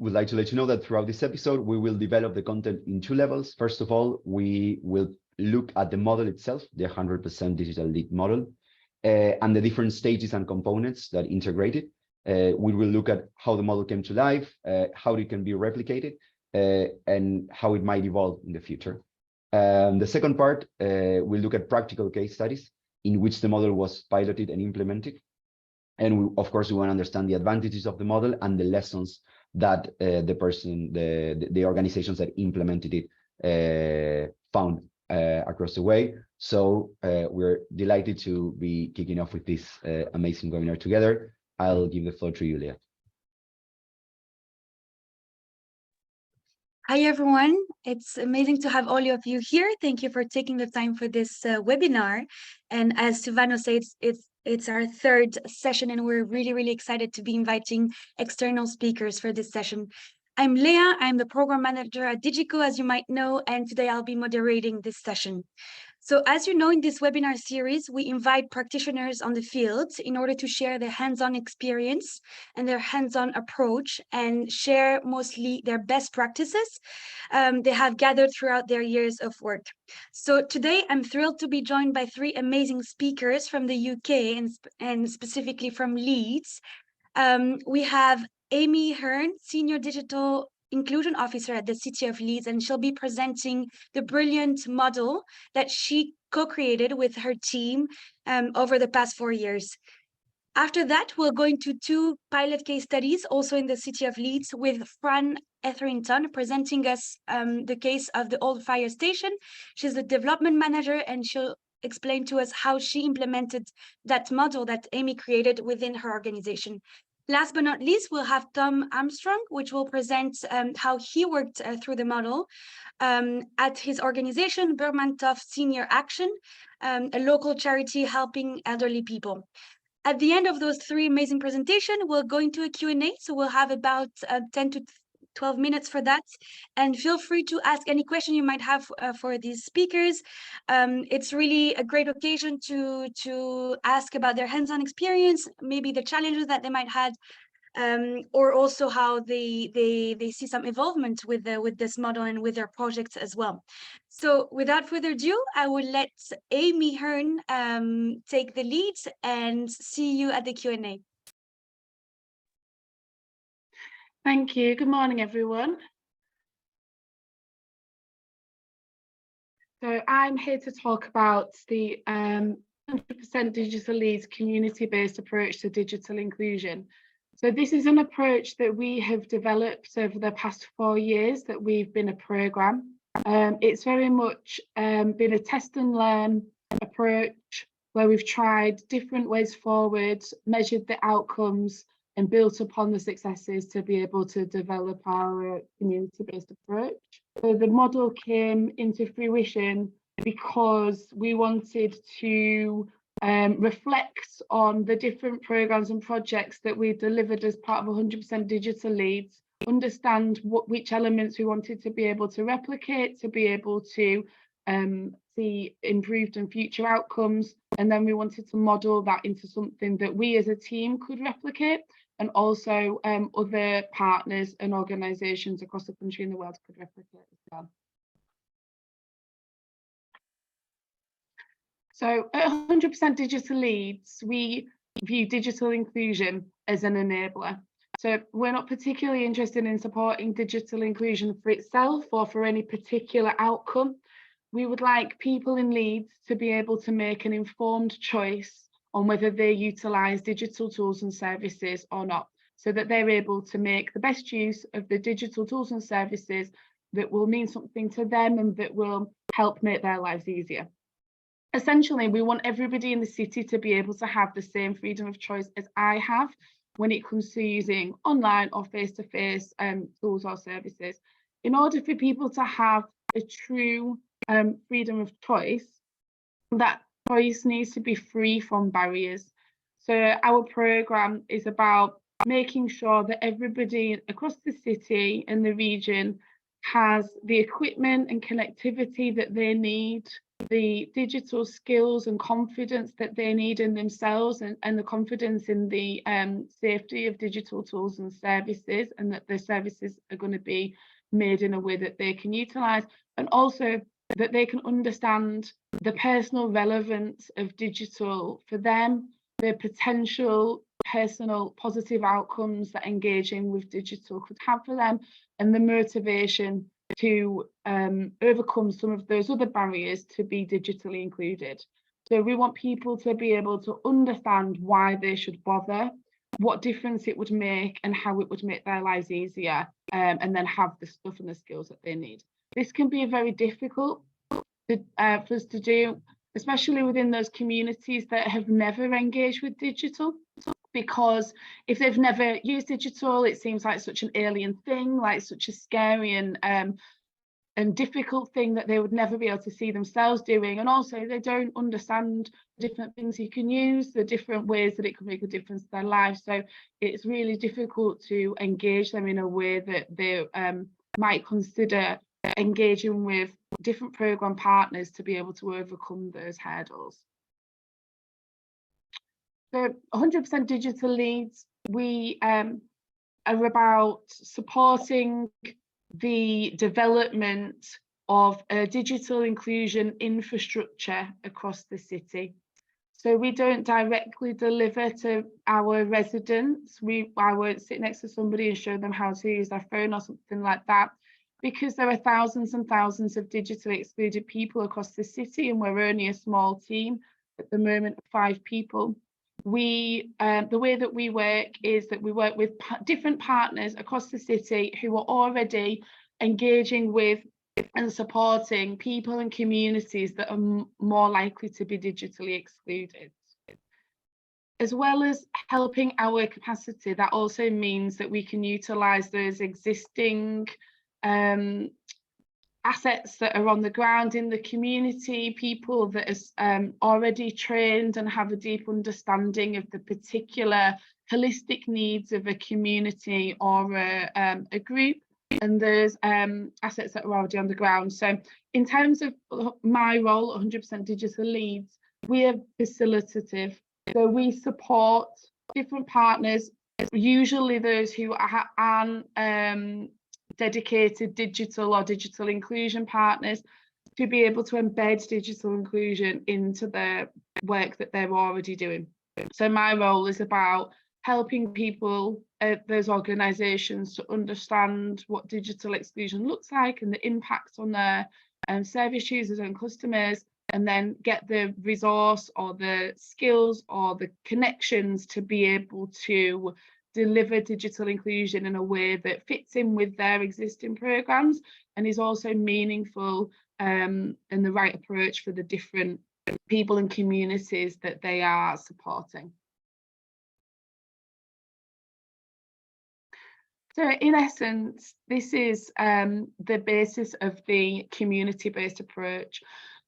would like to let you know that throughout this episode, we will develop the content in two levels. First of all, we will look at the model itself, the 100% digital lead model, and the different stages and components that integrate it. We will look at how the model came to life, how it can be replicated, and how it might evolve in the future. The second part, we'll look at practical case studies in which the model was piloted and implemented. And we, of course, we want to understand the advantages of the model and the lessons that the organizations that implemented it found across the way. So we're delighted to be kicking off with this amazing webinar together. I'll give the floor to you, Leah. Hi, everyone. It's amazing to have all of you here. Thank you for taking the time for this webinar. And as Silvano said, it's our third session, and we're really excited to be inviting external speakers for this session. I'm Leah. I'm the program manager at Digico, as you might know, and today I'll be moderating this session. So as you know, in this webinar series, we invite practitioners on the field in order to share their hands-on experience and their hands-on approach and share mostly their best practices they have gathered throughout their years of work. So today, I'm thrilled to be joined by three amazing speakers from the UK and specifically from Leeds. We have Amy Hearn, Senior Digital Inclusion Officer at the City of Leeds, and she'll be presenting the brilliant model that she co-created with her team over the past 4 years. After that, we'll go into two pilot case studies, also in the City of Leeds, with Fran Etherington presenting us the case of the old fire station. She's the development manager, and she'll explain to us how she implemented that model that Amy created within her organization. Last but not least, we'll have Tom Armstrong, which will present how he worked through the model at his organization, Burmantofts Senior Action, a local charity helping elderly people. At the end of those three amazing presentations, we'll go into a Q&A, so we'll have about 10 to 12 minutes for that, and feel free to ask any question you might have for these speakers. It's really a great occasion to ask about their hands-on experience, maybe the challenges that they might have, or also how they see some involvement with this model and with their projects as well. So without further ado, I will let Amy Hearn take the lead, and see you at the Q&A. Thank you. Good morning, everyone. So I'm here to talk about the 100% Digital Leeds community-based approach to digital inclusion. So this is an approach that we have developed over the past 4 years that we've been a programme. It's very much been a test and learn approach where we've tried different ways forward, measured the outcomes, and built upon the successes to be able to develop our community-based approach. So the model came into fruition because we wanted to reflect on the different programmes and projects that we delivered as part of 100% Digital Leeds, understand which elements we wanted to be able to replicate, to be able to see improved and future outcomes, and then we wanted to model that into something that we as a team could replicate, and also other partners and organisations across the country and the world could replicate as well. So at 100% Digital Leeds, we view digital inclusion as an enabler. So we're not particularly interested in supporting digital inclusion for itself or for any particular outcome. We would like people in Leeds to be able to make an informed choice on whether they utilise digital tools and services or not, so that they're able to make the best use of the digital tools and services that will mean something to them and that will help make their lives easier. Essentially, we want everybody in the city to be able to have the same freedom of choice as I have when it comes to using online or face-to-face tools or services. In order for people to have a true freedom of choice, that choice needs to be free from barriers. So our programme is about making sure that everybody across the city and the region has the equipment and connectivity that they need the digital skills and confidence that they need in themselves, and the confidence in the safety of digital tools and services, and that the services are going to be made in a way that they can utilize, and also that they can understand the personal relevance of digital for them, the potential personal positive outcomes that engaging with digital could have for them, and the motivation to overcome some of those other barriers to be digitally included. So we want people to be able to understand why they should bother, what difference it would make, and how it would make their lives easier, and then have the stuff and the skills that they need. This can be very difficult for us to do, especially within those communities that have never engaged with digital, because if they've never used digital, it seems like such an alien thing, like such a scary and difficult thing that they would never be able to see themselves doing. And also they don't understand the different things you can use, the different ways that it can make a difference to their lives. So it's really difficult to engage them in a way that they might consider engaging with different program partners to be able to overcome those hurdles. So 100% Digital Leeds, we are about supporting the development of a digital inclusion infrastructure across the city. So we don't directly deliver to our residents. I won't sit next to somebody and show them how to use their phone or something like that, because there are thousands and thousands of digitally excluded people across the city, and we're only a small team at the moment, 5 people. The way that we work is that we work with different partners across the city who are already engaging with and supporting people and communities that are more likely to be digitally excluded. As well as helping our capacity, that also means that we can utilise those existing assets that are on the ground in the community, people that are already trained and have a deep understanding of the particular holistic needs of a community or a group, and those assets that are already on the ground. So in terms of my role, 100% Digital Leeds, we are facilitative. So we support different partners, usually those who aren't dedicated digital or digital inclusion partners, to be able to embed digital inclusion into the work that they're already doing. So my role is about helping people, those organisations, to understand what digital exclusion looks like and the impacts on their service users and customers, and then get the resource or the skills or the connections to be able to deliver digital inclusion in a way that fits in with their existing programs and is also meaningful and the right approach for the different people and communities that they are supporting. So in essence, this is the basis of the community-based approach.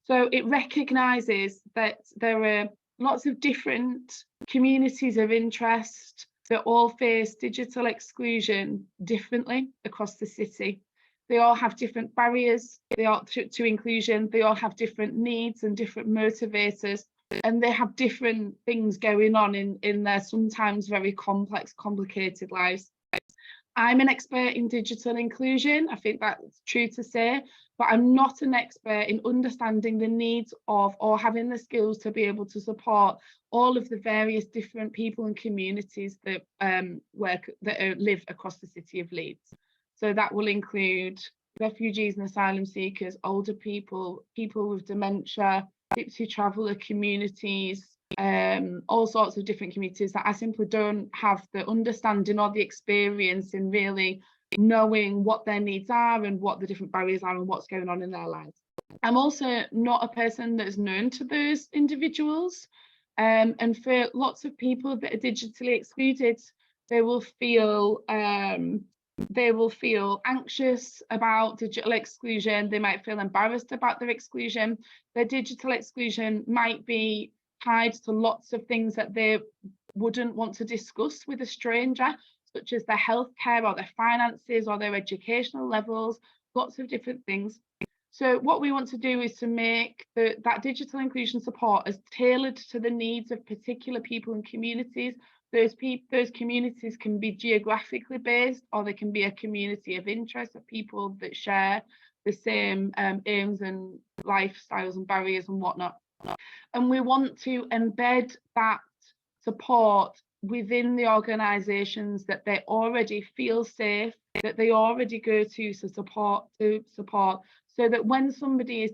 So it recognises that there are lots of different communities of interest that all face digital exclusion differently across the city. They all have different barriers to inclusion, they all have different needs and different motivators, and they have different things going on in their sometimes very complex, complicated lives. I'm an expert in digital inclusion, I think that's true to say, but I'm not an expert in understanding the needs of or having the skills to be able to support all of the various different people and communities that live across the city of Leeds. So that will include refugees and asylum seekers, older people, people with dementia, gypsy traveller communities, all sorts of different communities that I simply don't have the understanding or the experience in really knowing what their needs are and what the different barriers are and what's going on in their lives. I'm also not a person that's known to those individuals, and for lots of people that are digitally excluded, they will feel anxious about digital exclusion. They might feel embarrassed about their exclusion. Their digital exclusion might be tied to lots of things that they wouldn't want to discuss with a stranger, such as their healthcare or their finances or their educational levels, lots of different things. So what we want to do is to make that digital inclusion support as tailored to the needs of particular people and communities. Those communities can be geographically based, or they can be a community of interest of people that share the same aims and lifestyles and barriers and whatnot. And we want to embed that support within the organisations that they already feel safe, that they already go to support, so that when somebody is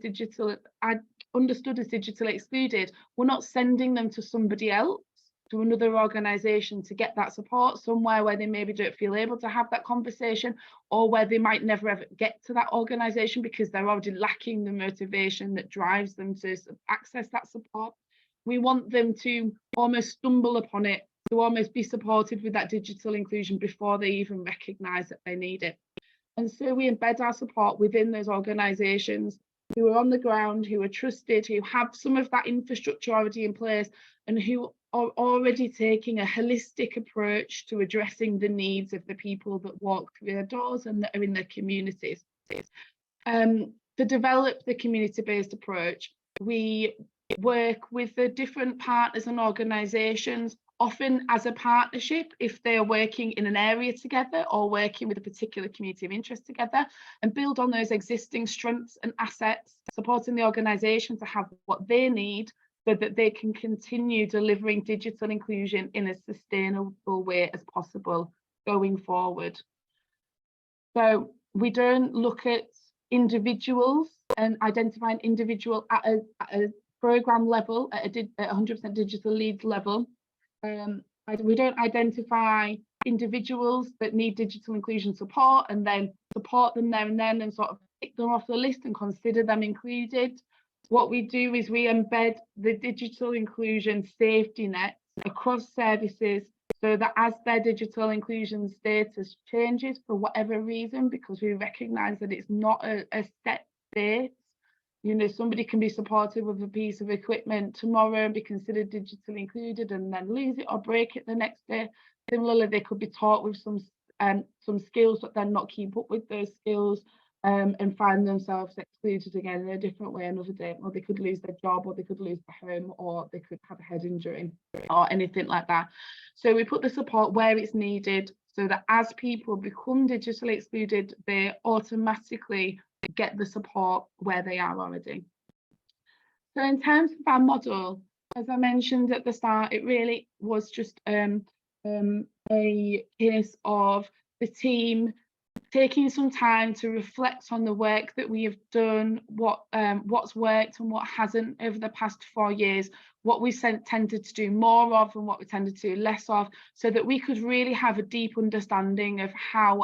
understood as digitally excluded, we're not sending them to somebody else, to another organisation, to get that support somewhere where they maybe don't feel able to have that conversation, or where they might never ever get to that organisation because they're already lacking the motivation that drives them to access that support. We want them to almost stumble upon it, to almost be supported with that digital inclusion before they even recognise that they need it. And so we embed our support within those organisations who are on the ground, who are trusted, who have some of that infrastructure already in place, and who are already taking a holistic approach to addressing the needs of the people that walk through their doors and that are in their communities. To develop the community-based approach, we work with the different partners and organisations, often as a partnership if they are working in an area together or working with a particular community of interest together, and build on those existing strengths and assets, supporting the organisation to have what they need so that they can continue delivering digital inclusion in a sustainable way as possible going forward. So we don't look at individuals and identifying individual at a programme level, at 100% Digital Leeds level. We don't identify individuals that need digital inclusion support and then support them there and then and sort of pick them off the list and consider them included. What we do is we embed the digital inclusion safety net across services, so that as their digital inclusion status changes for whatever reason, because we recognise that it's not a set state. You know, somebody can be supported with a piece of equipment tomorrow and be considered digitally included and then lose it or break it the next day. Similarly, they could be taught with some skills but then not keep up with those skills and find themselves excluded again in a different way another day. Or they could lose their job, or they could lose their home, or they could have a head injury or anything like that. So we put the support where it's needed so that as people become digitally excluded, they automatically get the support where they are already. So in terms of our model, as I mentioned at the start, it really was just a case of the team taking some time to reflect on the work that we have done, what's worked and what hasn't over the past 4 years, what we tended to do more of and what we tended to do less of, so that we could really have a deep understanding of how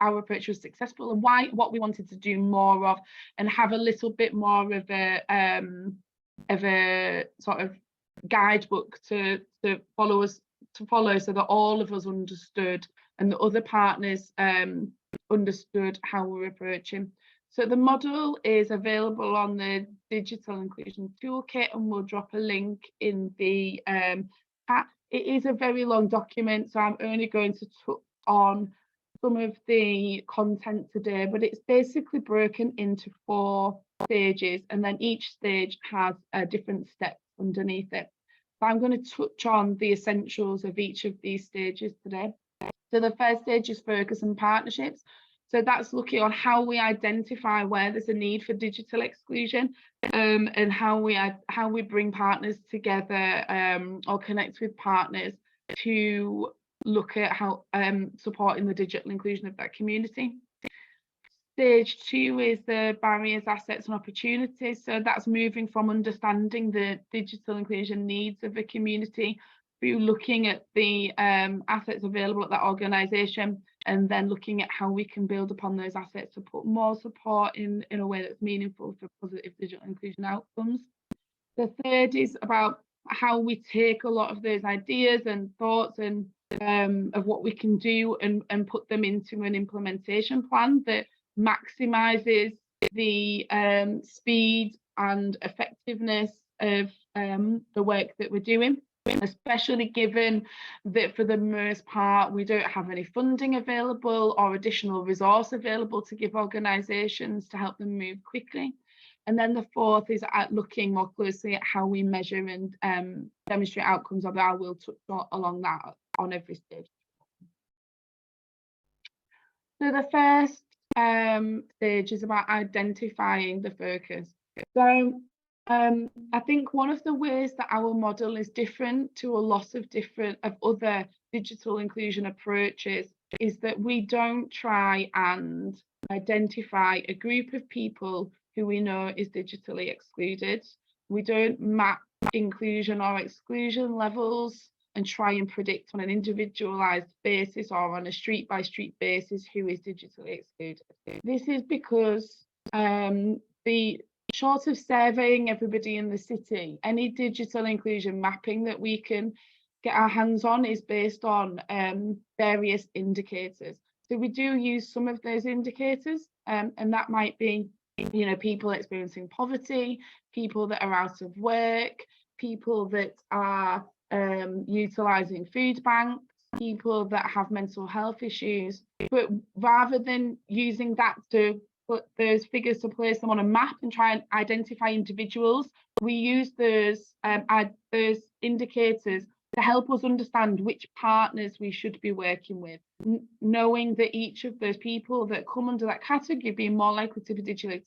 our approach was successful and what we wanted to do more of, and have a little bit more of a sort of guidebook to follow, so that all of us understood and the other partners understood how we're approaching. So the model is available on the Digital Inclusion Toolkit, and we'll drop a link in the chat. It is a very long document, so I'm only going to touch on some of the content today, but it's basically broken into 4 stages, and then each stage has a different step underneath it. So I'm going to touch on the essentials of each of these stages today. So the first stage is focus and partnerships. So that's looking on how we identify where there's a need for digital exclusion, and how we bring partners together or connect with partners to look at how supporting the digital inclusion of that community. Stage 2 is the barriers, assets and opportunities. So that's moving from understanding the digital inclusion needs of a community through looking at the assets available at that organisation, and then looking at how we can build upon those assets to put more support in a way that's meaningful for positive digital inclusion outcomes. The third is about how we take a lot of those ideas and thoughts and of what we can do and put them into an implementation plan that maximises the speed and effectiveness of the work that we're doing. especially given that for the most part we don't have any funding available or additional resource available to give organisations to help them move quickly. And then the fourth is at looking more closely at how we measure and demonstrate outcomes of that. We'll touch along that on every stage. So the first stage is about identifying the focus. So I think one of the ways that our model is different to a lot of other digital inclusion approaches is that we don't try and identify a group of people who we know is digitally excluded. We don't map inclusion or exclusion levels and try and predict on an individualized basis or on a street by street basis who is digitally excluded. This is because the short of surveying everybody in the city, any digital inclusion mapping that we can get our hands on is based on various indicators. So we do use some of those indicators, and that might be, you know, people experiencing poverty, people that are out of work, people that are utilising food banks, people that have mental health issues. But rather than using that to put those figures to place them on a map and try and identify individuals, we use those indicators to help us understand which partners we should be working with, knowing that each of those people that come under that category, being more likely to be digitally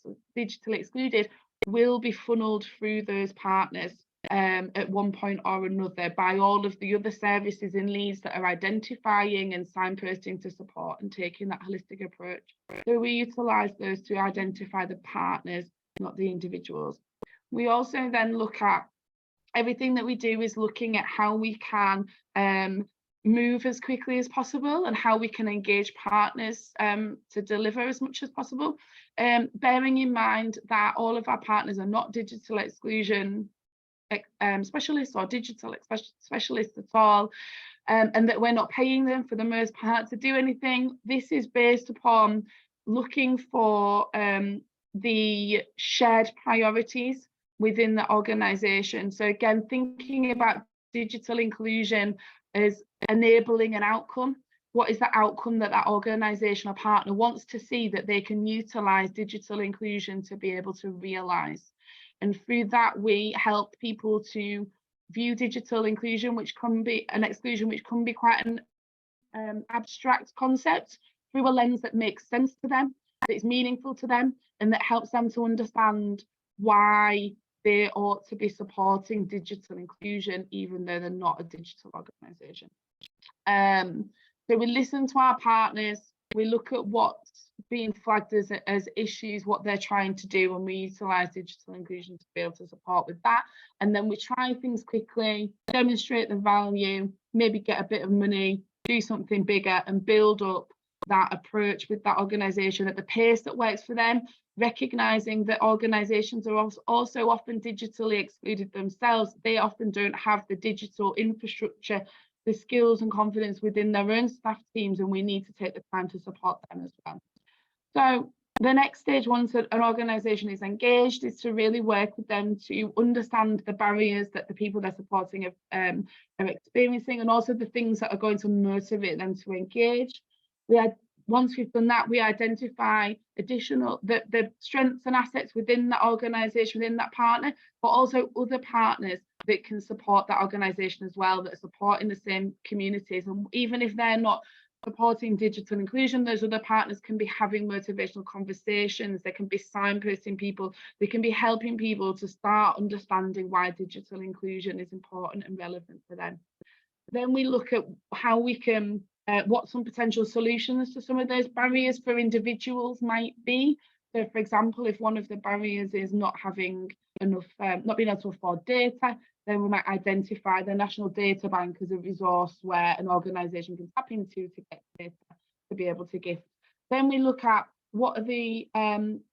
excluded, will be funneled through those partners at one point or another by all of the other services in Leeds that are identifying and signposting to support and taking that holistic approach. So we utilise those to identify the partners, not the individuals. We also then look at everything that we do is looking at how we can move as quickly as possible and how we can engage partners to deliver as much as possible, bearing in mind that all of our partners are not digital exclusion specialists or digital specialists at all, and that we're not paying them for the most part to do anything. This is based upon looking for the shared priorities within the organisation. So again, thinking about digital inclusion as enabling an outcome. What is the outcome that that organisation or partner wants to see that they can utilise digital inclusion to be able to realise? And through that, we help people to view digital inclusion, which can be an exclusion, which can be quite an abstract concept, through a lens that makes sense to them, that is meaningful to them, and that helps them to understand why they ought to be supporting digital inclusion, even though they're not a digital organisation. So we listen to our partners, we look at what's being flagged as issues, what they're trying to do, and we utilise digital inclusion to be able to support with that. And then we try things quickly, demonstrate the value, maybe get a bit of money, do something bigger, and build up that approach with that organisation at the pace that works for them, recognising that organisations are also often digitally excluded themselves. They often don't have the digital infrastructure, the skills and confidence within their own staff teams, and we need to take the time to support them as well. So the next stage, once an organisation is engaged, is to really work with them to understand the barriers that the people they're supporting are experiencing, and also the things that are going to motivate them to engage. Once we've done that, we identify additional the strengths and assets within that organisation, within that partner, but also other partners that can support that organisation as well, that are supporting the same communities. And even if they're not supporting digital inclusion, those other partners can be having motivational conversations, they can be signposting people, they can be helping people to start understanding why digital inclusion is important and relevant for them. Then we look at how we can what some potential solutions to some of those barriers for individuals might be. So, for example, if one of the barriers is not having enough, not being able to afford data, then we might identify the National Data Bank as a resource where an organisation can tap into to get data to be able to gift. Then we look at what are the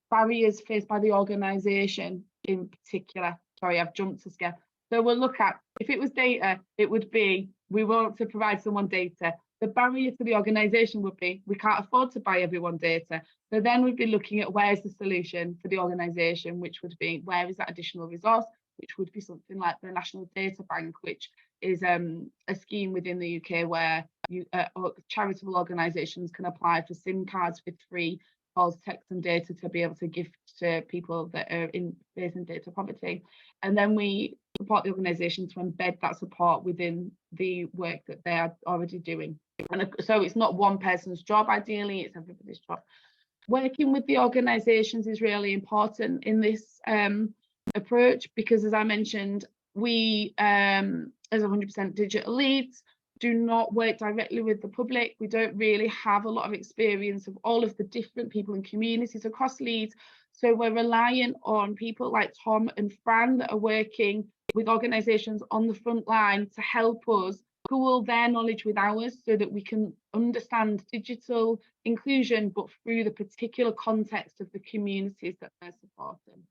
barriers faced by the organisation in particular. Sorry, I've jumped to scale. So we'll look at, if it was data, it would be, we want to provide someone data. The barrier to the organisation would be, we can't afford to buy everyone data. So then we'd be looking at where's the solution for the organisation, which would be, where is that additional resource, which would be something like the National Data Bank, which a scheme within the UK where charitable organisations can apply for SIM cards with free calls, text and data to be able to give to people that are facing data poverty. And then we support the organisation to embed that support within the work that they are already doing. And so it's not one person's job, ideally, it's everybody's job. Working with the organisations is really important in this approach, because as I mentioned, we as 100% Digital Leeds do not work directly with the public. We don't really have a lot of experience of all of the different people and communities across Leeds. So we're reliant on people like Tom and Fran that are working with organisations on the front line to help us pool their knowledge with ours so that we can understand digital inclusion, but through the particular context of the communities that they're supporting.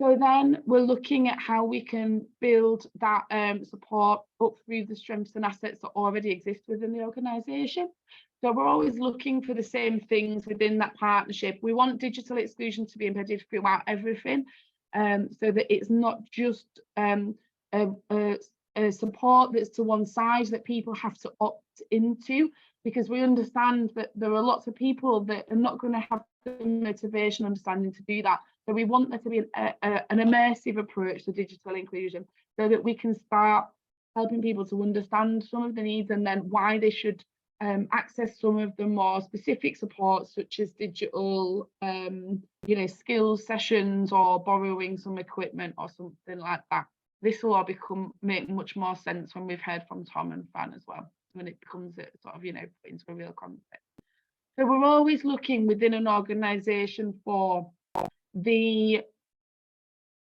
So then we're looking at how we can build that support up through the strengths and assets that already exist within the organisation. So we're always looking for the same things within that partnership. We want digital exclusion to be embedded throughout everything, so that it's not just a support that's to one side that people have to opt into, because we understand that there are lots of people that are not going to have the motivation understanding to do that. So we want there to be an immersive approach to digital inclusion, so that we can start helping people to understand some of the needs and then why they should access some of the more specific supports, such as digital skills sessions or borrowing some equipment or something like that. This will all make much more sense when we've heard from Tom and Fran as well, when it becomes a sort of into a real context. So we're always looking within an organisation for the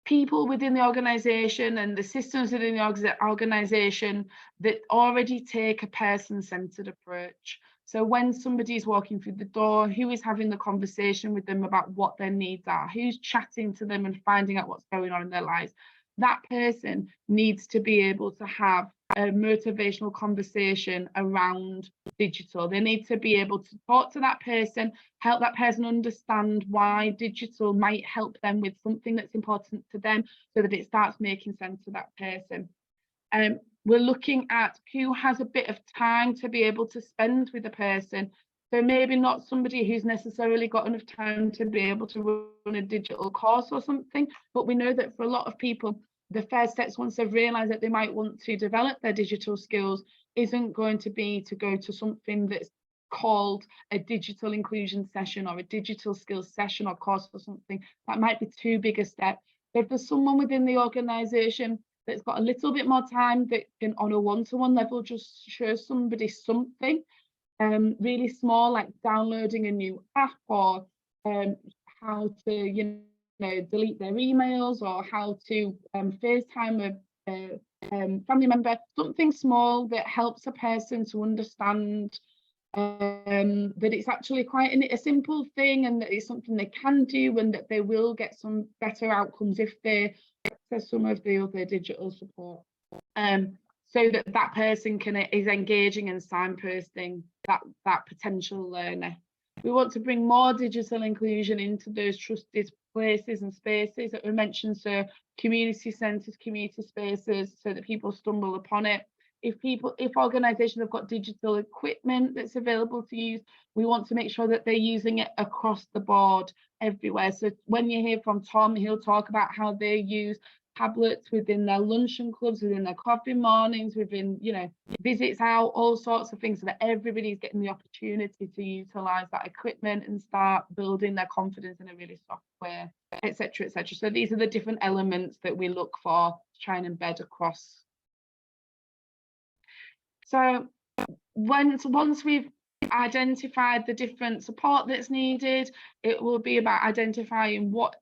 people within the organisation and the systems within the organisation that already take a person-centred approach. So when somebody's walking through the door, who is having the conversation with them about what their needs are, who's chatting to them and finding out what's going on in their lives, that person needs to be able to have a motivational conversation around digital. They need to be able to talk to that person, help that person understand why digital might help them with something that's important to them, so that it starts making sense to that person. We're looking at who has a bit of time to be able to spend with a person. So maybe not somebody who's necessarily got enough time to be able to run a digital course or something, but we know that for a lot of people, the first steps, once they've realised that they might want to develop their digital skills, isn't going to be to go to something that's called a digital inclusion session or a digital skills session or course or something. That might be too big a step. But if there's someone within the organisation that's got a little bit more time that can, on a one-to-one level, just show somebody something really small, like downloading a new app, or how to delete their emails, or how to FaceTime a family member, something small that helps a person to understand that it's actually quite a simple thing, and that it's something they can do, and that they will get some better outcomes if they access some of the other digital support. So that person is engaging and signposting that potential learner. We want to bring more digital inclusion into those trusted places and spaces that were mentioned, so community centres, community spaces, so that people stumble upon it. If organisations have got digital equipment that's available to use, we want to make sure that they're using it across the board everywhere. So when you hear from Tom, he'll talk about how they use tablets within their luncheon clubs, within their coffee mornings, within visits out, all sorts of things, so that everybody's getting the opportunity to utilise that equipment and start building their confidence in a really soft way, etc., etc. So these are the different elements that we look for to try and embed across. So once we've identified the different support that's needed, it will be about identifying what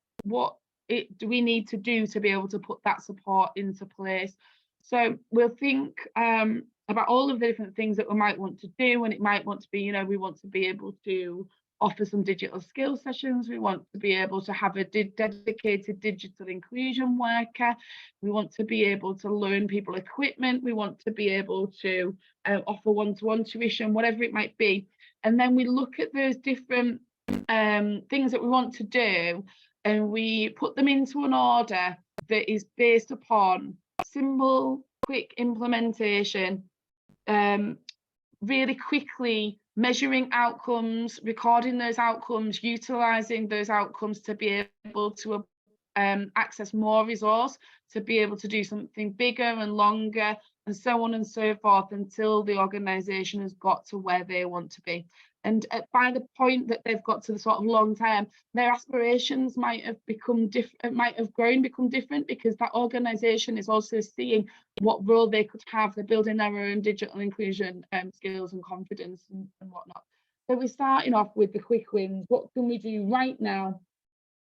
do we need to do to be able to put that support into place. So we'll think about all of the different things that we might want to do, and it might want to be, we want to be able to offer some digital skills sessions. We want to be able to have a dedicated digital inclusion worker. We want to be able to loan people equipment. We want to be able to offer one-to-one tuition, whatever it might be. And then we look at those different things that we want to do, and we put them into an order that is based upon symbol, quick implementation, really quickly measuring outcomes, recording those outcomes, utilising those outcomes to be able to access more resource, to be able to do something bigger and longer, and so on and so forth, until the organisation has got to where they want to be. And by the point that they've got to the sort of long term, their aspirations might have become different, might have become different, because that organisation is also seeing what role they could have. They're building their own digital inclusion skills and confidence and whatnot. So we're starting off with the quick wins. What can we do right now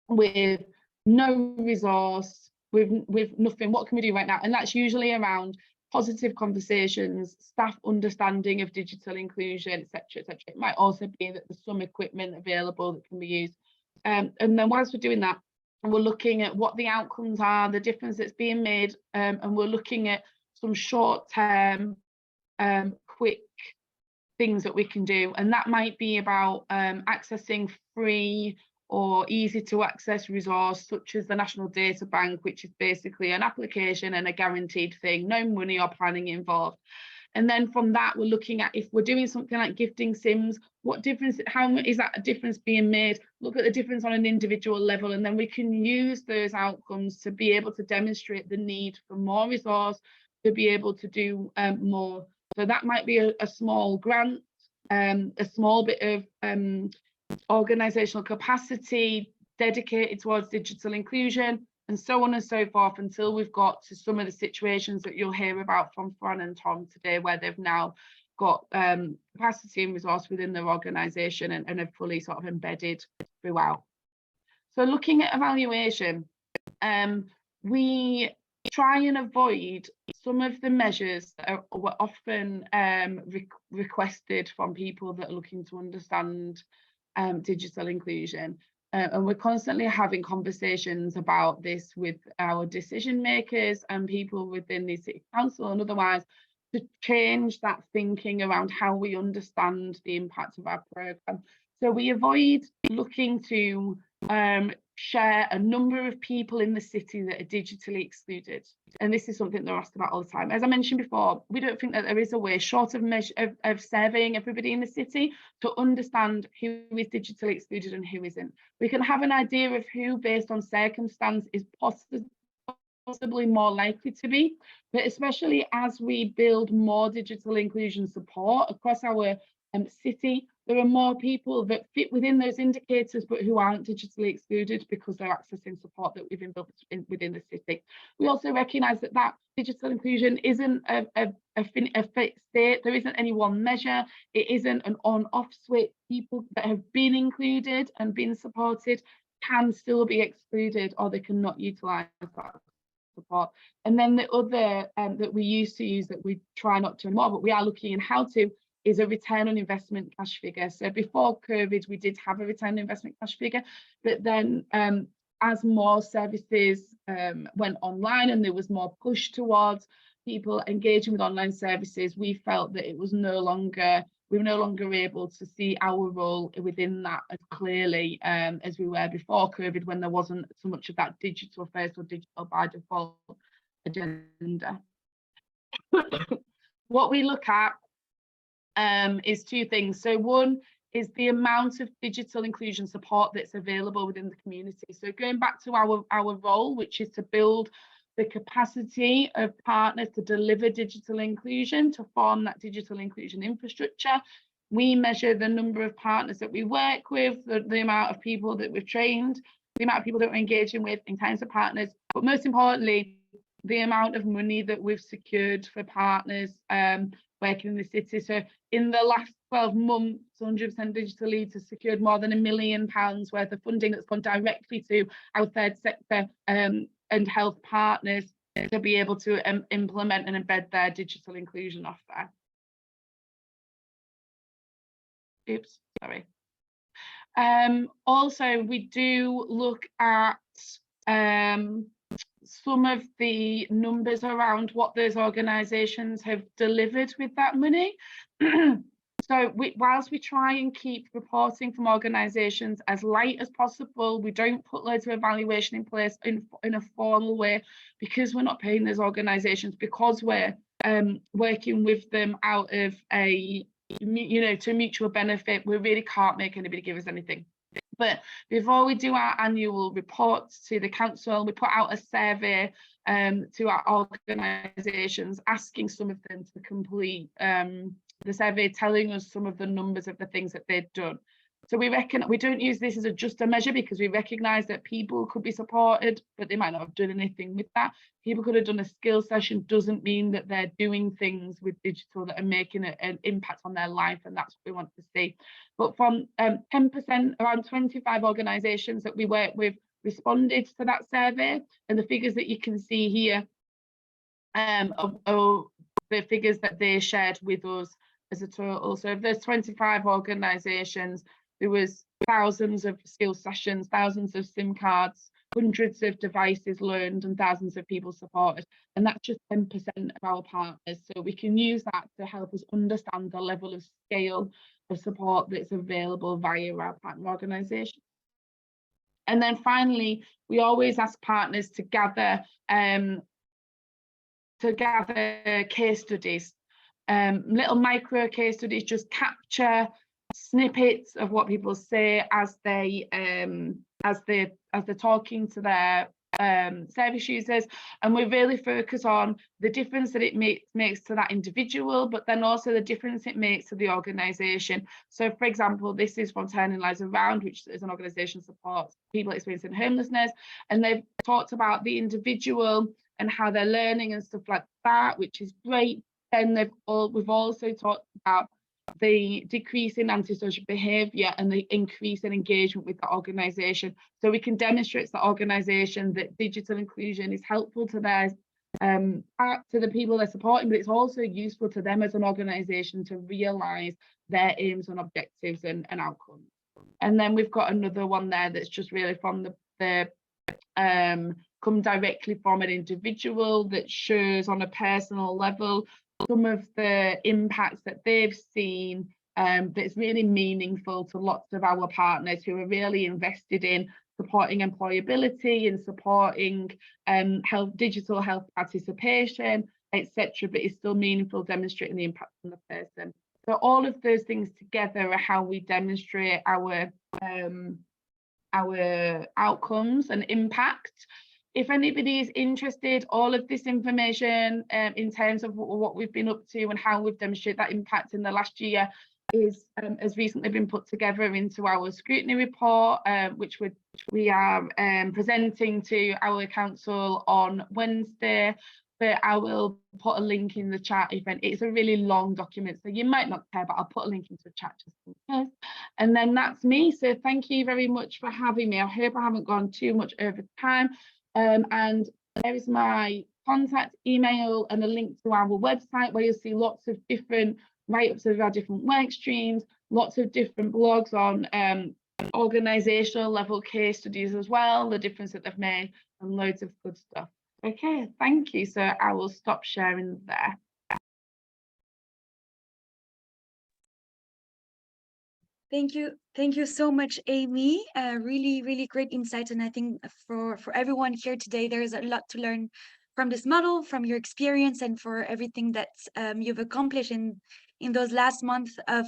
with no resource, with nothing? What can we do right now? And that's usually around positive conversations, staff understanding of digital inclusion, etc., etc. It might also be that there's some equipment available that can be used. And then whilst we're doing that, we're looking at what the outcomes are, the difference that's being made, and we're looking at some short-term, quick things that we can do. And that might be about accessing free or easy to access resource, such as the National Data Bank, which is basically an application and a guaranteed thing, no money or planning involved. And then from that, we're looking at, if we're doing something like gifting sims, what difference, how is that a difference being made? Look at the difference on an individual level, and then we can use those outcomes to be able to demonstrate the need for more resource, to be able to do more. So that might be a small grant, a small bit of organisational capacity dedicated towards digital inclusion, and so on and so forth, until we've got to some of the situations that you'll hear about from Fran and Tom today, where they've now got capacity and resource within their organisation and are fully sort of embedded throughout. So looking at evaluation, we try and avoid some of the measures that were often requested from people that are looking to understand digital inclusion. And we're constantly having conversations about this with our decision makers and people within the City Council and otherwise, to change that thinking around how we understand the impact of our programme. So we avoid looking to share a number of people in the city that are digitally excluded. And this is something they're asked about all the time. As I mentioned before, we don't think that there is a way, short of surveying everybody in the city, to understand who is digitally excluded and who isn't. We can have an idea of who, based on circumstance, is possibly more likely to be, but especially as we build more digital inclusion support across our city, there are more people that fit within those indicators but who aren't digitally excluded because they're accessing support that we've built within the city. We also recognise that digital inclusion isn't a fixed state. There isn't any one measure. It isn't an on-off switch. People that have been included and been supported can still be excluded, or they cannot utilise that support. And then the other that we used to use, that we try not to anymore, but we are looking at how to, is a return on investment cash figure. So before COVID, we did have a return on investment cash figure, but then as more services went online and there was more push towards people engaging with online services, we felt that it was we were no longer able to see our role within that as clearly as we were before COVID, when there wasn't so much of that digital first or digital by default agenda. What we look at is two things. So one is the amount of digital inclusion support that's available within the community. So going back to our role, which is to build the capacity of partners to deliver digital inclusion, to form that digital inclusion infrastructure. We measure the number of partners that we work with, the amount of people that we've trained, the amount of people that we're engaging with in terms of partners, but most importantly, the amount of money that we've secured for partners working in the city. So in the last 12 months, 100% Digital Leeds has secured more than £1 million worth of funding that's gone directly to our third sector and health partners to be able to implement and embed their digital inclusion offer. Oops, sorry. Also, we do look at some of the numbers around what those organisations have delivered with that money. So whilst we try and keep reporting from organisations as light as possible, we don't put loads of evaluation in place in a formal way, because we're not paying those organisations, because we're working with them out of a, to mutual benefit. We really can't make anybody give us anything. But before we do our annual reports to the council, we put out a survey to our organisations, asking some of them to complete the survey, telling us some of the numbers of the things that they've done. So we don't use this as just a measure, because we recognise that people could be supported, but they might not have done anything with that. People could have done a skill session, doesn't mean that they're doing things with digital that are making an impact on their life, and that's what we want to see. But from 10%, around 25 organisations that we work with responded to that survey, and the figures that you can see here are the figures that they shared with us as a total. So of those 25 organisations, there was thousands of skill sessions, thousands of SIM cards, hundreds of devices learned, and thousands of people supported. And that's just 10% of our partners. So we can use that to help us understand the level of scale of support that's available via our partner organisations. And then finally, we always ask partners to gather case studies, little micro case studies, just capture snippets of what people say as they're talking to their service users, and we really focus on the difference that it makes to that individual, but then also the difference it makes to the organisation. So for example, this is from Turning Lives Around, which is an organisation that supports people experiencing homelessness, and they've talked about the individual and how they're learning and stuff like that, which is great. Then we've also talked about the decrease in antisocial behaviour and the increase in engagement with the organisation. So we can demonstrate to the organisation that digital inclusion is helpful to their to the people they're supporting, but it's also useful to them as an organisation to realise their aims and objectives and outcomes. And then we've got another one there that's just really from the come directly from an individual, that shows on a personal level some of the impacts that they've seen, that's really meaningful to lots of our partners who are really invested in supporting employability and supporting digital health participation, etc. But it's still meaningful, demonstrating the impact on the person. So all of those things together are how we demonstrate our outcomes and impact. If anybody is interested, all of this information in terms of what we've been up to and how we've demonstrated that impact in the last year has recently been put together into our scrutiny report, which we are presenting to our council on Wednesday. But I will put a link in the chat event. It's a really long document, so you might not care, but I'll put a link into the chat just in case. And then that's me. So thank you very much for having me. I hope I haven't gone too much over time. And there is my contact email and a link to our website, where you'll see lots of different write-ups of our different work streams, lots of different blogs on organisational level case studies as well, the difference that they've made, and loads of good stuff. Okay, thank you. So I will stop sharing there. Thank you so much, Amy. Really, really great insight. And I think for everyone here today, there is a lot to learn from this model, from your experience, and for everything that you've accomplished in those last months of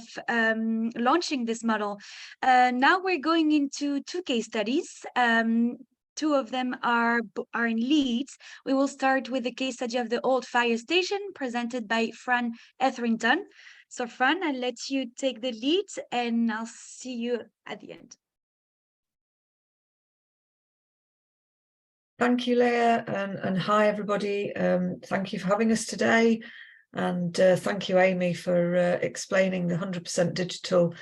launching this model. Now we're going into two case studies. Two of them are in Leeds. We will start with the case study of the old fire station, presented by Fran Etherington. So Fran, I'll let you take the lead, and I'll see you at the end. Thank you, Leah, and hi everybody. Thank you for having us today, and thank you, Amy, for explaining the 100% digital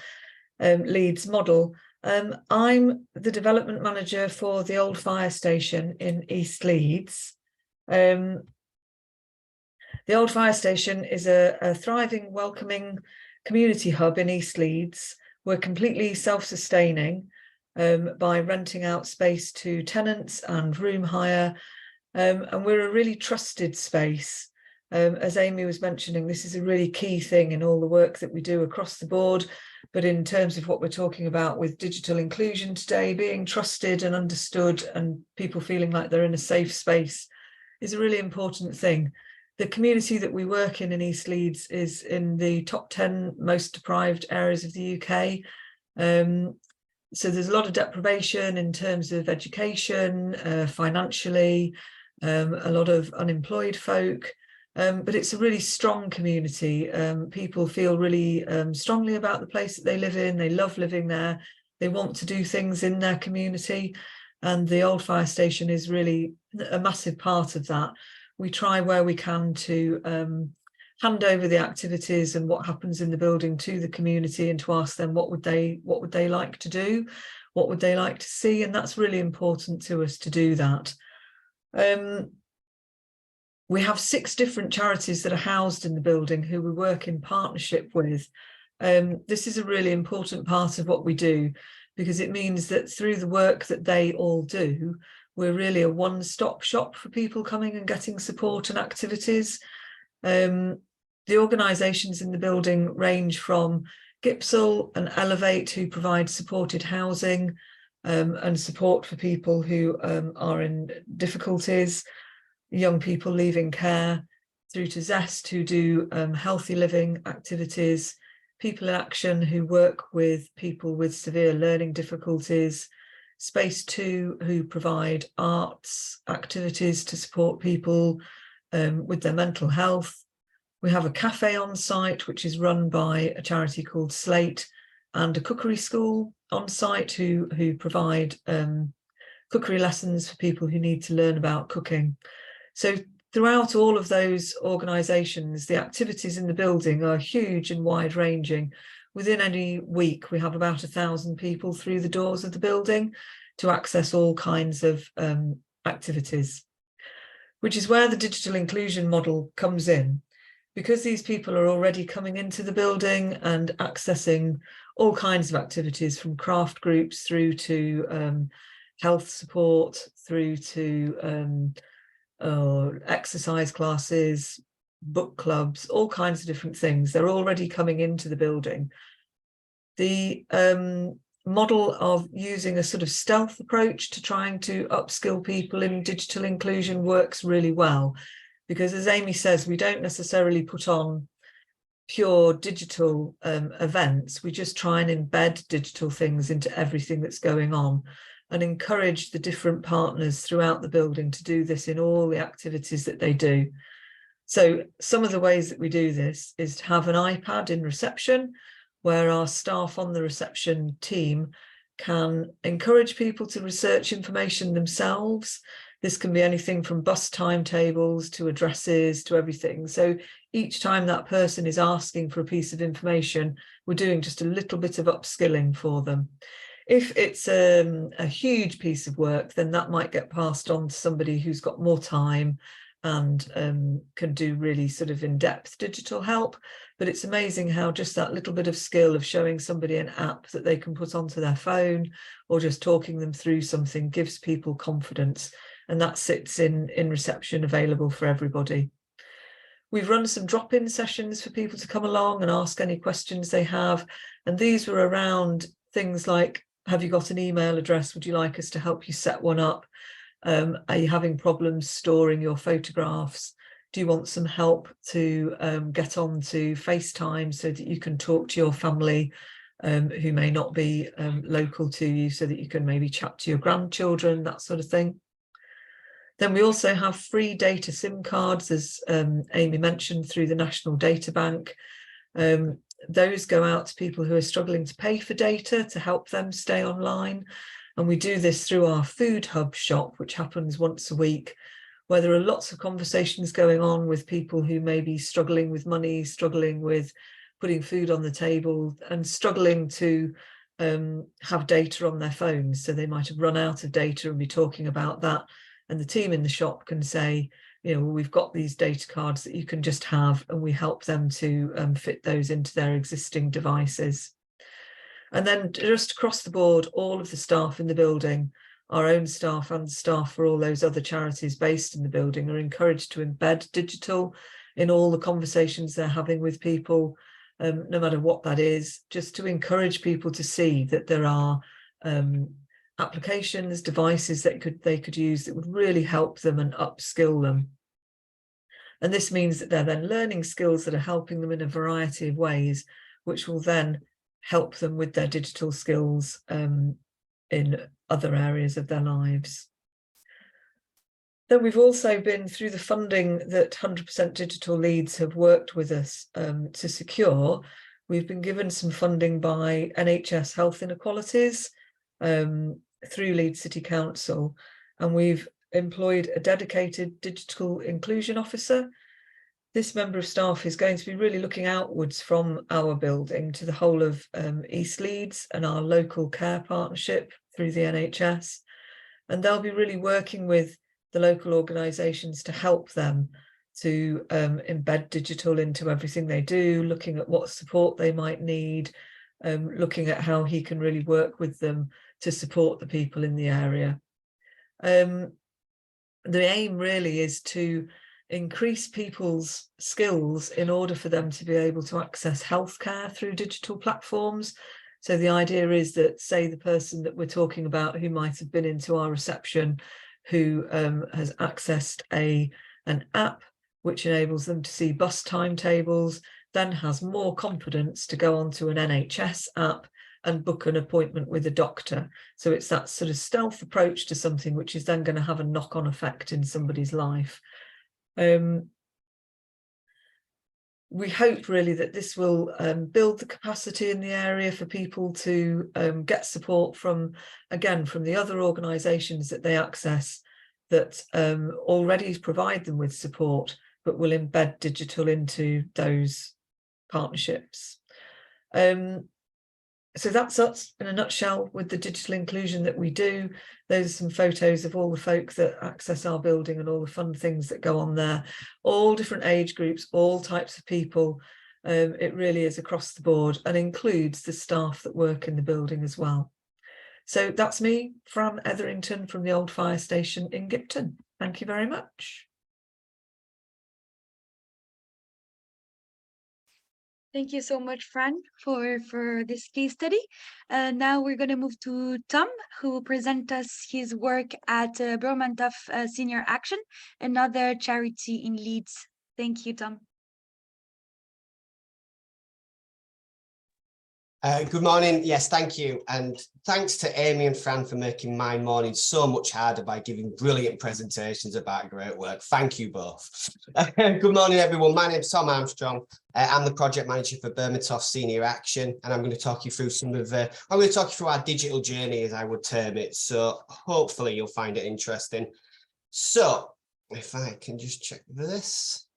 Leeds model. I'm the development manager for the old fire station in East Leeds. The old fire station is a thriving, welcoming community hub in East Leeds. We're completely self-sustaining by renting out space to tenants and room hire, and we're a really trusted space. As Amy was mentioning, this is a really key thing in all the work that we do across the board. But in terms of what we're talking about with digital inclusion today, being trusted and understood and people feeling like they're in a safe space is a really important thing. The community that we work in East Leeds is in the top 10 most deprived areas of the UK. So there's a lot of deprivation in terms of education, financially, a lot of unemployed folk. But it's a really strong community. People feel really strongly about the place that they live in. They love living there. They want to do things in their community. And the old fire station is really a massive part of that. We try where we can to hand over the activities and what happens in the building to the community and to ask them what would they like to do, what would they like to see, and that's really important to us to do that. We have 6 different charities that are housed in the building who we work in partnership with. This is a really important part of what we do, because it means that through the work that they all do, we're really a one-stop shop for people coming and getting support and activities. The organisations in the building range from Gipsel and Elevate, who provide supported housing and support for people who are in difficulties, young people leaving care, through to Zest, who do healthy living activities, People in Action, who work with people with severe learning difficulties, Space 2, who provide arts activities to support people with their mental health. We have a cafe on site, which is run by a charity called Slate, and a cookery school on site who provide cookery lessons for people who need to learn about cooking. So throughout all of those organisations, the activities in the building are huge and wide-ranging. Within any week, we have about 1,000 people through the doors of the building to access all kinds of activities, which is where the digital inclusion model comes in. Because these people are already coming into the building and accessing all kinds of activities, from craft groups through to health support, through to exercise classes, book clubs, all kinds of different things. They're already coming into the building. The model of using a sort of stealth approach to trying to upskill people in digital inclusion works really well, because as Amy says, we don't necessarily put on pure digital events. We just try and embed digital things into everything that's going on and encourage the different partners throughout the building to do this in all the activities that they do. So some of the ways that we do this is to have an iPad in reception, where our staff on the reception team can encourage people to research information themselves. This can be anything from bus timetables to addresses to everything. So each time that person is asking for a piece of information, we're doing just a little bit of upskilling for them. If it's a huge piece of work, then that might get passed on to somebody who's got more time and can do really sort of in-depth digital help. But it's amazing how just that little bit of skill of showing somebody an app that they can put onto their phone, or just talking them through something, gives people confidence. And that sits in reception, available for everybody. We've run some drop-in sessions for people to come along and ask any questions they have. And these were around things like, have you got an email address? Would you like us to help you set one up? Are you having problems storing your photographs? Do you want some help to get on to FaceTime so that you can talk to your family who may not be local to you, so that you can maybe chat to your grandchildren, that sort of thing? Then we also have free data SIM cards, as Amy mentioned, through the National Data Bank. Those go out to people who are struggling to pay for data to help them stay online. And we do this through our food hub shop, which happens once a week, where there are lots of conversations going on with people who may be struggling with money, struggling with putting food on the table, and struggling to have data on their phones. So they might have run out of data and be talking about that. And the team in the shop can say, you know, we've got these data cards that you can just have, and we help them to fit those into their existing devices. And then just across the board, all of the staff in the building, our own staff and staff for all those other charities based in the building, are encouraged to embed digital in all the conversations they're having with people, no matter what that is, just to encourage people to see that there are applications, devices that they could use that would really help them and upskill them. And this means that they're then learning skills that are helping them in a variety of ways, which will then help them with their digital skills in other areas of their lives. Then we've also been through the funding that 100% Digital Leeds have worked with us to secure. We've been given some funding by NHS Health Inequalities through Leeds City Council, and we've employed a dedicated digital inclusion officer. This member of staff is going to be really looking outwards from our building to the whole of East Leeds and our local care partnership through the NHS. And they'll be really working with the local organisations to help them to embed digital into everything they do, looking at what support they might need, looking at how he can really work with them to support the people in the area. The aim really is to increase people's skills in order for them to be able to access healthcare through digital platforms. So the idea is that, say, the person that we're talking about who might have been into our reception, who has accessed an app which enables them to see bus timetables, then has more confidence to go onto an NHS app and book an appointment with a doctor. So it's that sort of stealth approach to something which is then going to have a knock-on effect in somebody's life. We hope really that this will build the capacity in the area for people to get support from, again, from the other organisations that they access that already provide them with support, but will embed digital into those partnerships. So that's us in a nutshell with the digital inclusion that we do. Those are some photos of all the folk that access our building and all the fun things that go on there. All different age groups, all types of people. It really is across the board and includes the staff that work in the building as well. So that's me, Fran Etherington from the old fire station in Gipton. Thank you very much. Thank you so much, Fran, for this case study. Now we're going to move to Tom, who will present us his work at Burmantofts Senior Action, another charity in Leeds. Thank you, Tom. Good morning. Yes, thank you. And thanks to Amy and Fran for making my morning so much harder by giving brilliant presentations about great work. Thank you both. Good morning, everyone. My name's Tom Armstrong. I'm the project manager for Burmantofts Senior Action, and I'm going to talk you through our digital journey, as I would term it. So hopefully you'll find it interesting. So if I can just check this.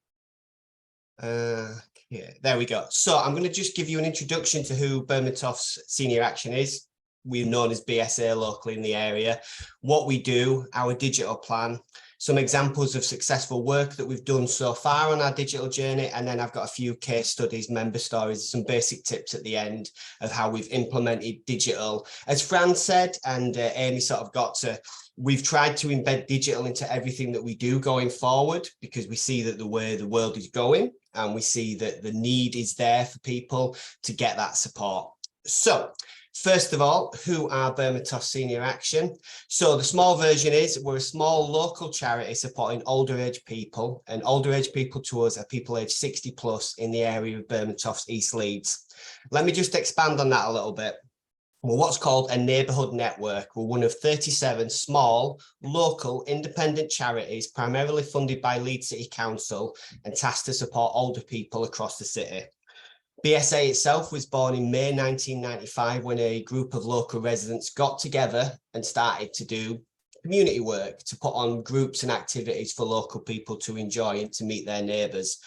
Yeah, there we go. So I'm going to just give you an introduction to who Burmantofts Senior Action is. We're known as BSA locally in the area, what we do, our digital plan, some examples of successful work that we've done so far on our digital journey, and then I've got a few case studies, member stories, some basic tips at the end of how we've implemented digital. As Fran said, and Amy sort of got to, we've tried to embed digital into everything that we do going forward, because we see that the way the world is going, and we see that the need is there for people to get that support. So first of all, who are Burmantofts Senior Action? So the small version is we're a small local charity supporting older age people, and older age people to us are people aged 60 plus in the area of Burmantofts, East Leeds. Let me just expand on that a little bit. We're what's called a neighbourhood network. We're one of 37 small, local, independent charities, primarily funded by Leeds City Council and tasked to support older people across the city. BSA itself was born in May 1995 when a group of local residents got together and started to do community work, to put on groups and activities for local people to enjoy and to meet their neighbours.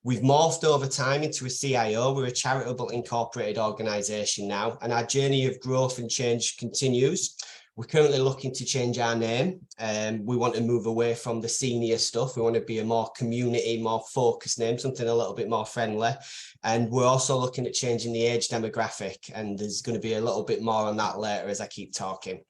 We've morphed over time into a CIO. We're a charitable incorporated organisation now, and our journey of growth and change continues. We're currently looking to change our name, and we want to move away from the senior stuff. We want to be a more community, more focused name, something a little bit more friendly. And we're also looking at changing the age demographic, and there's going to be a little bit more on that later as I keep talking.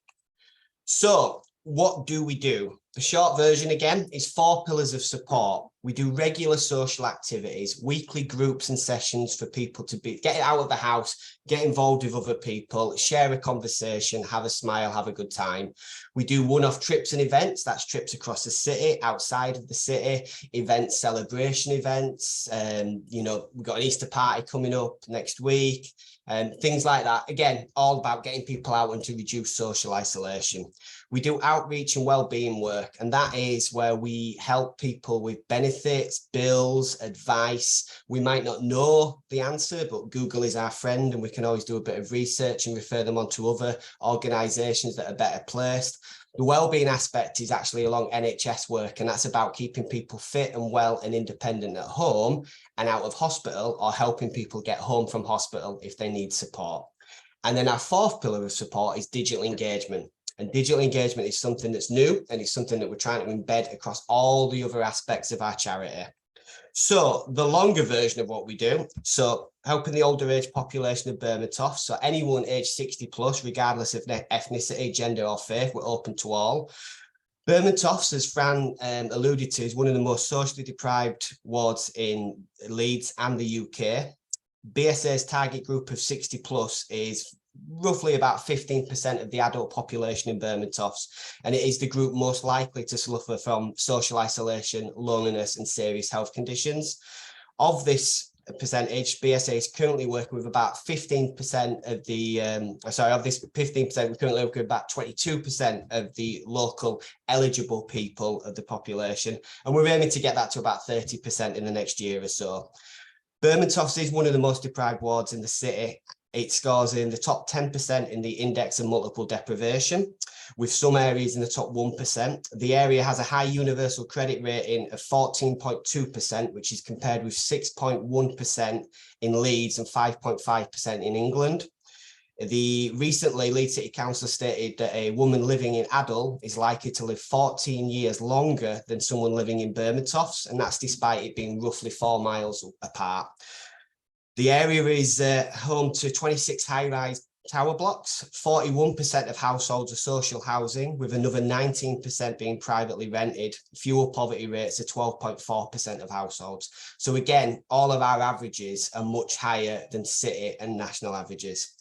So what do we do? The short version again is 4 pillars of support. We do regular social activities, weekly groups and sessions for people to get out of the house, get involved with other people, share a conversation, have a smile, have a good time. We do one-off trips and events. That's trips across the city, outside of the city, events, celebration events. You know, we've got an Easter party coming up next week and things like that. Again, all about getting people out and to reduce social isolation. We do outreach and well-being work, and that is where we help people with benefits, bills, advice. We might not know the answer, but Google is our friend, and we can always do a bit of research and refer them on to other organisations that are better placed. The well-being aspect is actually along NHS work, and that's about keeping people fit and well and independent at home and out of hospital, or helping people get home from hospital if they need support. And then our fourth pillar of support is digital engagement. And digital engagement is something that's new, and it's something that we're trying to embed across all the other aspects of our charity. So the longer version of what we do, so helping the older age population of Burmantofts, so anyone aged 60 plus, regardless of ethnicity, gender or faith, we're open to all. Burmantofts, as Fran alluded to, is one of the most socially deprived wards in Leeds and the UK. BSA's target group of 60 plus is roughly about 15% of the adult population in Burmantofts, and it is the group most likely to suffer from social isolation, loneliness and serious health conditions. Of this percentage, BSA is currently working with about 15% of the, of this 15%, we're currently working with about 22% of the local eligible people of the population, and we're aiming to get that to about 30% in the next year or so. Burmantofts is one of the most deprived wards in the city. It scores in the top 10% in the index of multiple deprivation, with some areas in the top 1%. The area has a high universal credit rating of 14.2%, which is compared with 6.1% in Leeds and 5.5% in England. Recently, Leeds City Council stated that a woman living in Adel is likely to live 14 years longer than someone living in Burmantofts, and that's despite it being roughly 4 miles apart. The area is home to 26 high-rise tower blocks. 41% of households are social housing, with another 19% being privately rented. Fuel poverty rates are 12.4% of households. So again, all of our averages are much higher than city and national averages.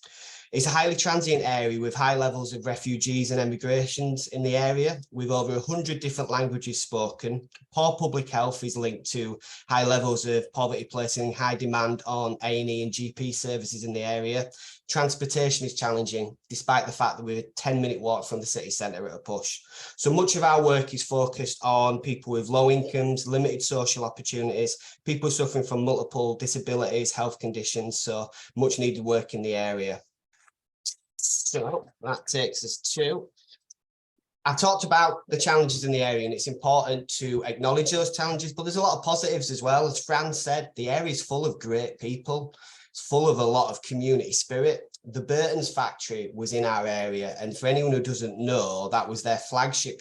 It's a highly transient area with high levels of refugees and emigrations in the area, with over 100 different languages spoken. Poor public health is linked to high levels of poverty, placing high demand on A&E and GP services in the area. Transportation is challenging, despite the fact that we're a 10-minute walk from the city centre at a push. So much of our work is focused on people with low incomes, limited social opportunities, people suffering from multiple disabilities, health conditions, so much needed work in the area. So that takes us to, I talked about the challenges in the area, and it's important to acknowledge those challenges, but there's a lot of positives as well. As Fran said, the area is full of great people. It's full of a lot of community spirit. The Burton's factory was in our area, and for anyone who doesn't know, that was their flagship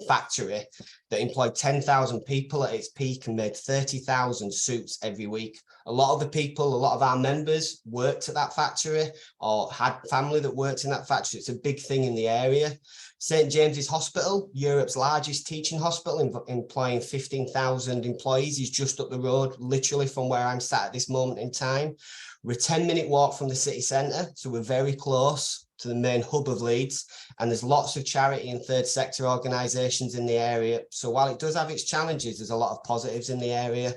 factory that employed 10,000 people at its peak and made 30,000 suits every week. A lot of the people, a lot of our members worked at that factory or had family that worked in that factory. It's a big thing in the area. St. James's Hospital, Europe's largest teaching hospital, employing 15,000 employees, is just up the road, literally from where I'm sat at this moment in time. We're a 10-minute walk from the city centre, so we're very close to the main hub of Leeds, and there's lots of charity and third sector organisations in the area. So while it does have its challenges, there's a lot of positives in the area.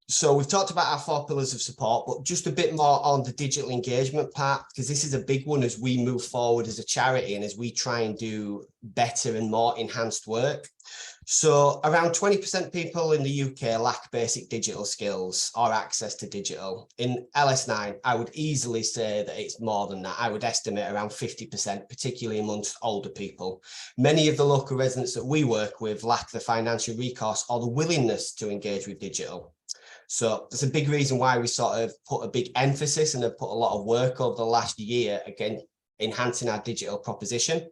So we've talked about our 4 pillars of support, but just a bit more on the digital engagement part, because this is a big one as we move forward as a charity and as we try and do better and more enhanced work. So around 20% people in the UK lack basic digital skills or access to digital. In LS9, I would easily say that it's more than that. I would estimate around 50%, particularly amongst older people. Many of the local residents that we work with lack the financial recourse or the willingness to engage with digital. So that's a big reason why we sort of put a big emphasis and have put a lot of work over the last year, again, enhancing our digital proposition.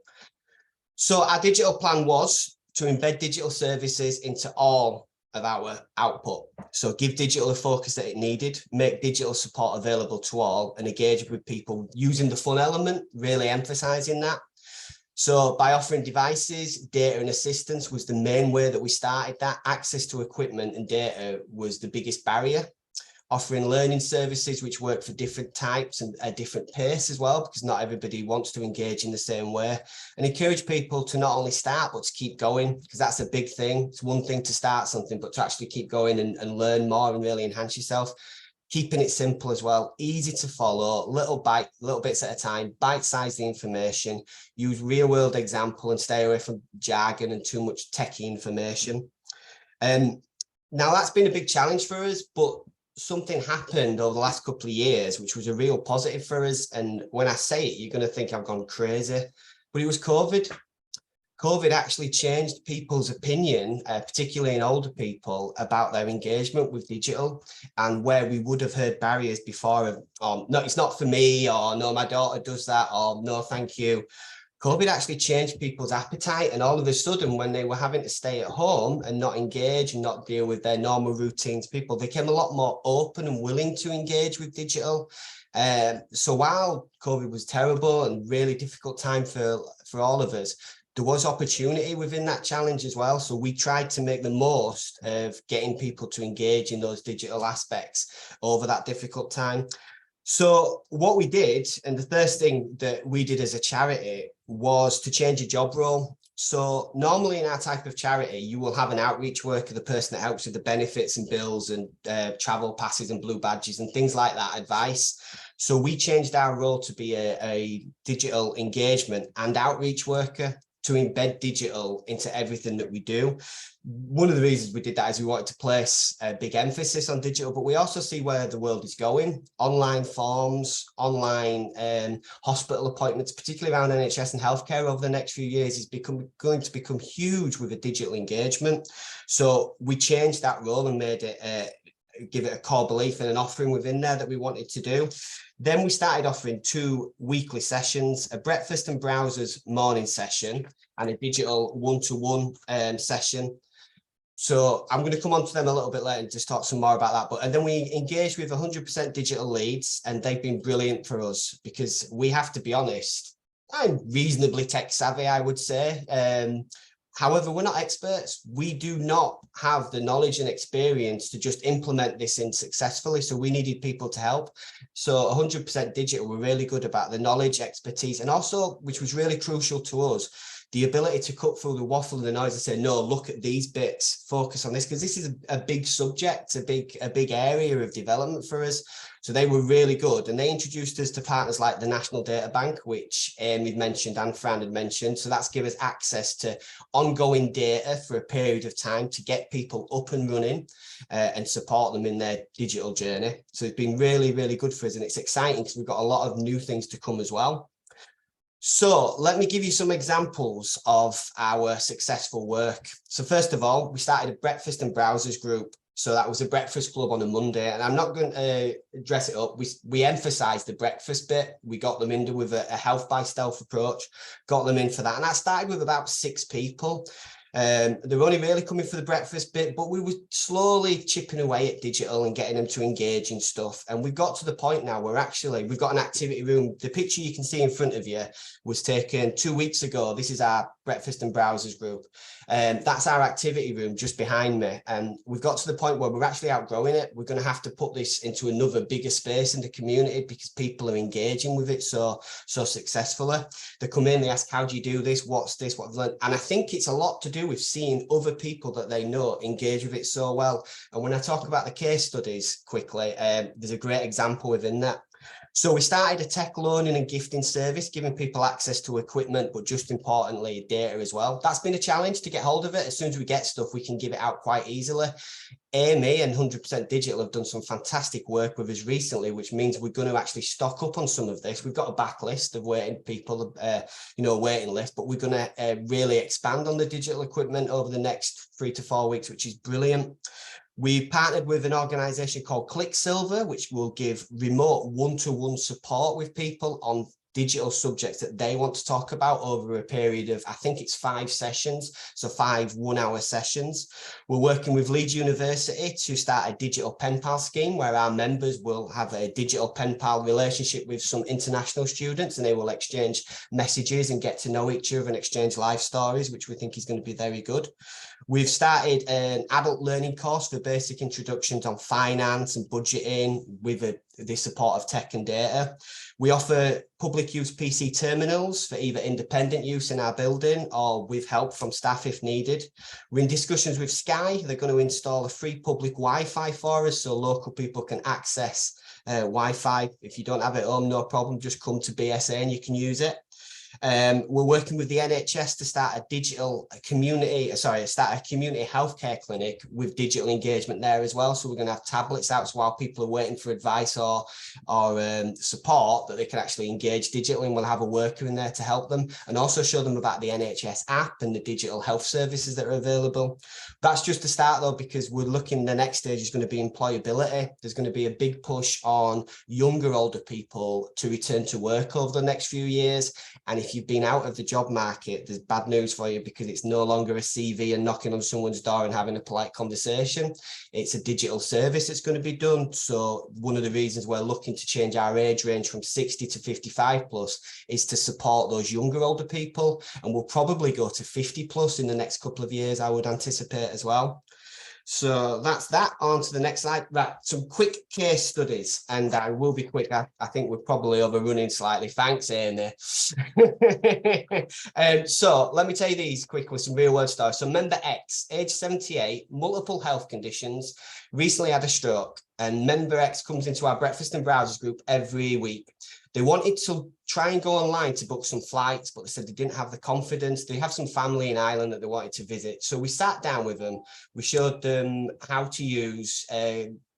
So our digital plan was to embed digital services into all of our output. So give digital the focus that it needed, make digital support available to all, and engage with people using the fun element, really emphasising that. So by offering devices, data and assistance was the main way that we started that. Access to equipment and data was the biggest barrier. Offering learning services which work for different types and a different pace as well, because not everybody wants to engage in the same way. And encourage people to not only start, but to keep going, because that's a big thing. It's one thing to start something, but to actually keep going and learn more and really enhance yourself. Keeping it simple as well, easy to follow, little bits at a time, bite-size the information, use real-world example and stay away from jargon and too much techie information. Now that's been a big challenge for us, but something happened over the last couple of years, which was a real positive for us. And when I say it, you're going to think I've gone crazy, but it was COVID. COVID actually changed people's opinion, particularly in older people, about their engagement with digital, and where we would have heard barriers before of, no, it's not for me, or no, my daughter does that, or no, thank you. COVID actually changed people's appetite, and all of a sudden, when they were having to stay at home and not engage and not deal with their normal routines, people became a lot more open and willing to engage with digital. So while COVID was terrible and really difficult time for all of us, there was opportunity within that challenge as well. So we tried to make the most of getting people to engage in those digital aspects over that difficult time. So what we did, and the first thing that we did as a charity, was to change a job role. So normally in our type of charity, you will have an outreach worker, the person that helps with the benefits and bills and travel passes and blue badges and things like that, advice. So we changed our role to be a digital engagement and outreach worker, to embed digital into everything that we do. One of the reasons we did that is we wanted to place a big emphasis on digital, but we also see where the world is going. Online forms, online hospital appointments, particularly around NHS and healthcare over the next few years, is going to become huge with a digital engagement. So we changed that role and made it give it a core belief and an offering within there that we wanted to do. Then we started offering 2 weekly sessions, a breakfast and browsers morning session and a digital one-to-one session. So I'm going to come on to them a little bit later and just talk some more about that. And then we engaged with 100% Digital Leeds, and they've been brilliant for us, because we have to be honest, I'm reasonably tech savvy, I would say. However, we're not experts. We do not have the knowledge and experience to just implement this in successfully. So we needed people to help. So 100% Digital were really good about the knowledge, expertise, and also, which was really crucial to us, the ability to cut through the waffle and the noise and say, no, look at these bits, focus on this, because this is a big subject, a big area of development for us. So they were really good, and they introduced us to partners like the National Data Bank, which Amy mentioned and Fran had mentioned. So that's given us access to ongoing data for a period of time to get people up and running and support them in their digital journey. So it's been really, really good for us, and it's exciting because we've got a lot of new things to come as well. So let me give you some examples of our successful work. So first of all, we started a breakfast and browsers group. So that was a breakfast club on a Monday, and I'm not going to dress it up. We emphasised the breakfast bit. We got them in with a health by stealth approach, got them in for that. And that started with about 6 people. They were only really coming for the breakfast bit, but we were slowly chipping away at digital and getting them to engage in stuff. And we've got to the point now where actually we've got an activity room. The picture you can see in front of you was taken 2 weeks ago. This is our breakfast and browsers group. That's our activity room just behind me. And we've got to the point where we're actually outgrowing it. We're going to have to put this into another bigger space in the community because people are engaging with it so successfully. They come in, they ask, how do you do this? What's this? What I've learned? And I think it's a lot to do with seeing other people that they know engage with it so well. And when I talk about the case studies quickly, there's a great example within that. So we started a tech loaning and gifting service, giving people access to equipment, but just importantly, data as well. That's been a challenge to get hold of it. As soon as we get stuff, we can give it out quite easily. Amy and 100% Digital have done some fantastic work with us recently, which means we're going to actually stock up on some of this. We've got a backlist of waiting people, waiting list, but we're going to really expand on the digital equipment over the next 3 to 4 weeks, which is brilliant. We partnered with an organisation called Quicksilver, which will give remote one-to-one support with people on digital subjects that they want to talk about over a period of, I think it's 5 sessions, so 5 one-hour sessions. We're working with Leeds University to start a digital pen pal scheme where our members will have a digital pen pal relationship with some international students, and they will exchange messages and get to know each other and exchange life stories, which we think is going to be very good. We've started an adult learning course for basic introductions on finance and budgeting with the support of tech and data. We offer public use PC terminals for either independent use in our building or with help from staff if needed. We're in discussions with Sky. They're going to install a free public Wi-Fi for us so local people can access Wi-Fi. If you don't have it at home, no problem, just come to BSA and you can use it. We're working with the NHS to start a community healthcare clinic with digital engagement there as well. So we're going to have tablets out, so while people are waiting for advice or support, that they can actually engage digitally, and we'll have a worker in there to help them and also show them about the NHS app and the digital health services that are available. That's just the start though, because we're looking, the next stage is going to be employability. There's going to be a big push on younger, older people to return to work over the next few years. And if you've been out of the job market, there's bad news for you, because it's no longer a CV and knocking on someone's door and having a polite conversation. It's a digital service that's going to be done. So one of the reasons we're looking to change our age range from 60 to 55 plus is to support those younger, older people. And we'll probably go to 50 plus in the next couple of years, I would anticipate as well. So that's that. On to the next slide. Right, some quick case studies, and I will be quick. I think we're probably overrunning slightly. Thanks, Amy. So let me tell you these quickly, some real world stories. So member X, age 78, multiple health conditions, recently had a stroke, and member X comes into our breakfast and browsers group every week. They wanted to try and go online to book some flights, but they said they didn't have the confidence. They have some family in Ireland that they wanted to visit. So we sat down with them. We showed them how to use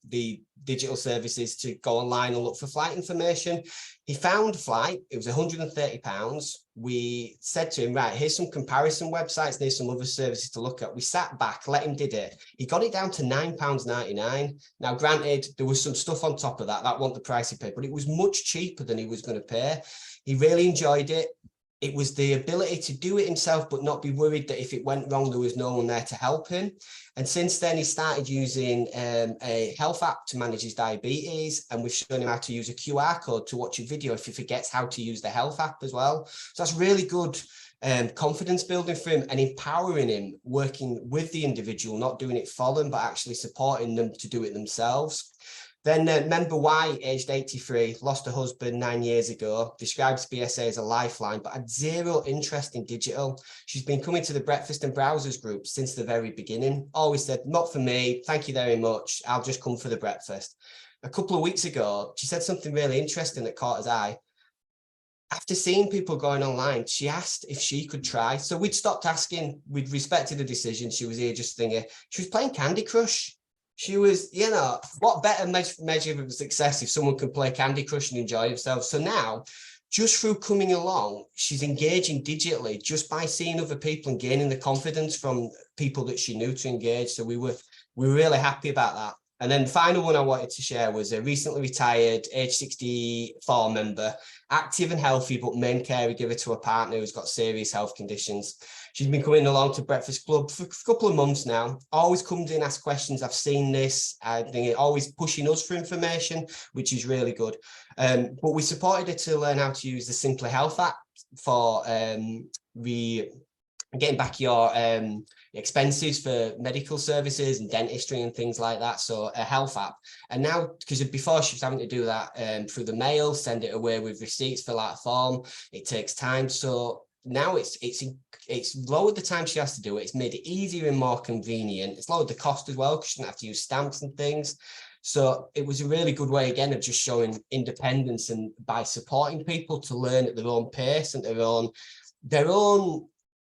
the digital services to go online and look for flight information. He found a flight. It was £130. We said to him, right, here's some comparison websites. There's some other services to look at. We sat back, let him did it. He got it down to £9.99. Now, granted, there was some stuff on top of that. That wasn't the price he paid, but it was much cheaper than he was going to pay. He really enjoyed it. It was the ability to do it himself, but not be worried that if it went wrong, there was no one there to help him. And since then, he started using a health app to manage his diabetes. And we've shown him how to use a QR code to watch a video if he forgets how to use the health app as well. So that's really good confidence building for him and empowering him, working with the individual, not doing it for them, but actually supporting them to do it themselves. Then member Y, aged 83, lost her husband 9 years ago, describes BSA as a lifeline, but had zero interest in digital. She's been coming to the breakfast and browsers group since the very beginning. Always said, not for me, thank you very much, I'll just come for the breakfast. A couple of weeks ago, she said something really interesting that caught his eye. After seeing people going online, she asked if she could try. So we'd stopped asking, we'd respected the decision. She was here just thinking, she was playing Candy Crush. She was, you know, what better measure of success if someone can play Candy Crush and enjoy themselves. So now, just through coming along, she's engaging digitally just by seeing other people and gaining the confidence from people that she knew to engage. So we were really happy about that. And then the final one I wanted to share was a recently retired age 64 member, active and healthy, but main caregiver to a partner who's got serious health conditions. She's been coming along to Breakfast Club for a couple of months now, always comes in, asks questions. I've seen this, I think always pushing us for information, which is really good. But we supported her to learn how to use the Simply Health app for getting back your expenses for medical services and dentistry and things like that. So a health app. And now, because before she was having to do that through the mail, send it away with receipts, fill out a form, it takes time. So now it's lowered the time she has to do it. It's made it easier and more convenient. It's lowered the cost as well, because she doesn't have to use stamps and things. So it was a really good way, again, of just showing independence and by supporting people to learn at their own pace and their own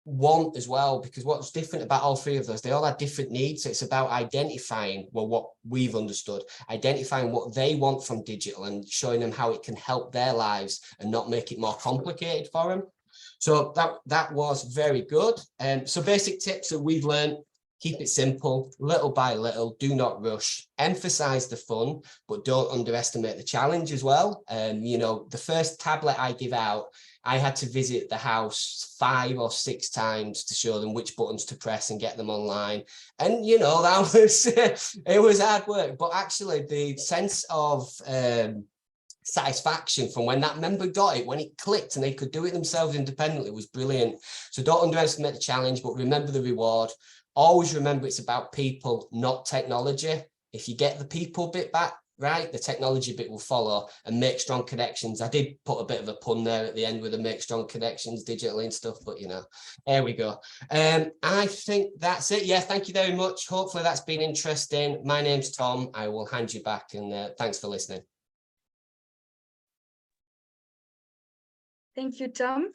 want as well, because what's different about all three of those, they all had different needs. So it's about identifying, well, what we've understood, identifying what they want from digital and showing them how it can help their lives and not make it more complicated for them. So that was very good. So basic tips that we've learned: Keep it simple, little by little, do not rush, emphasize the fun, but don't underestimate the challenge as well. You know, the first tablet I give out, I had to visit the house 5 or 6 times to show them which buttons to press and get them online. And, you know, that was, it was hard work, but actually the sense of satisfaction from when that member got it, when it clicked and they could do it themselves independently, was brilliant. So don't underestimate the challenge, but remember the reward. Always remember it's about people, not technology. If you get the people bit back right, the technology bit will follow, and make strong connections. I did put a bit of a pun there at the end with the make strong connections digitally and stuff, but you know, there we go. I think that's it. Yeah, thank you very much. Hopefully that's been interesting. My name's Tom. I will hand you back, and thanks for listening. Thank you, Tom.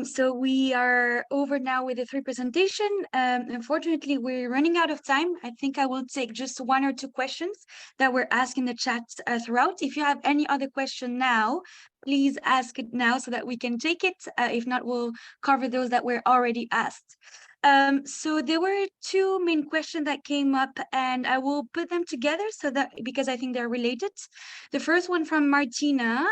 So we are over now with the 3 presentation. Unfortunately, we're running out of time. I think I will take just 1 or 2 questions that were asked in the chat throughout. If you have any other question now, please ask it now so that we can take it. If not, we'll cover those that were already asked. So there were 2 main questions that came up, and I will put them together so that, because I think they're related. The first one from Martina,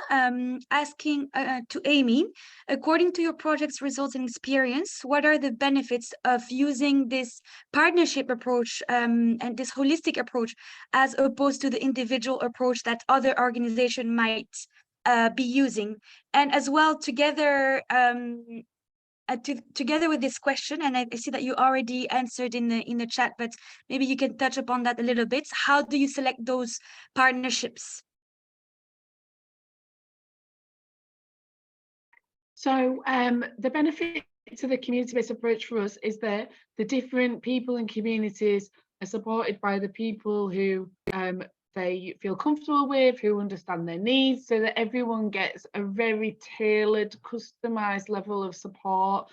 asking to Amy, according to your project's results and experience, what are the benefits of using this partnership approach and this holistic approach as opposed to the individual approach that other organizations might be using? And as well, together together with this question, and I see that you already answered in the chat, but maybe you can touch upon that a little bit. How do you select those partnerships? So the benefit to the community-based approach for us is that the different people and communities are supported by the people who they feel comfortable with, who understand their needs, so that everyone gets a very tailored, customized level of support,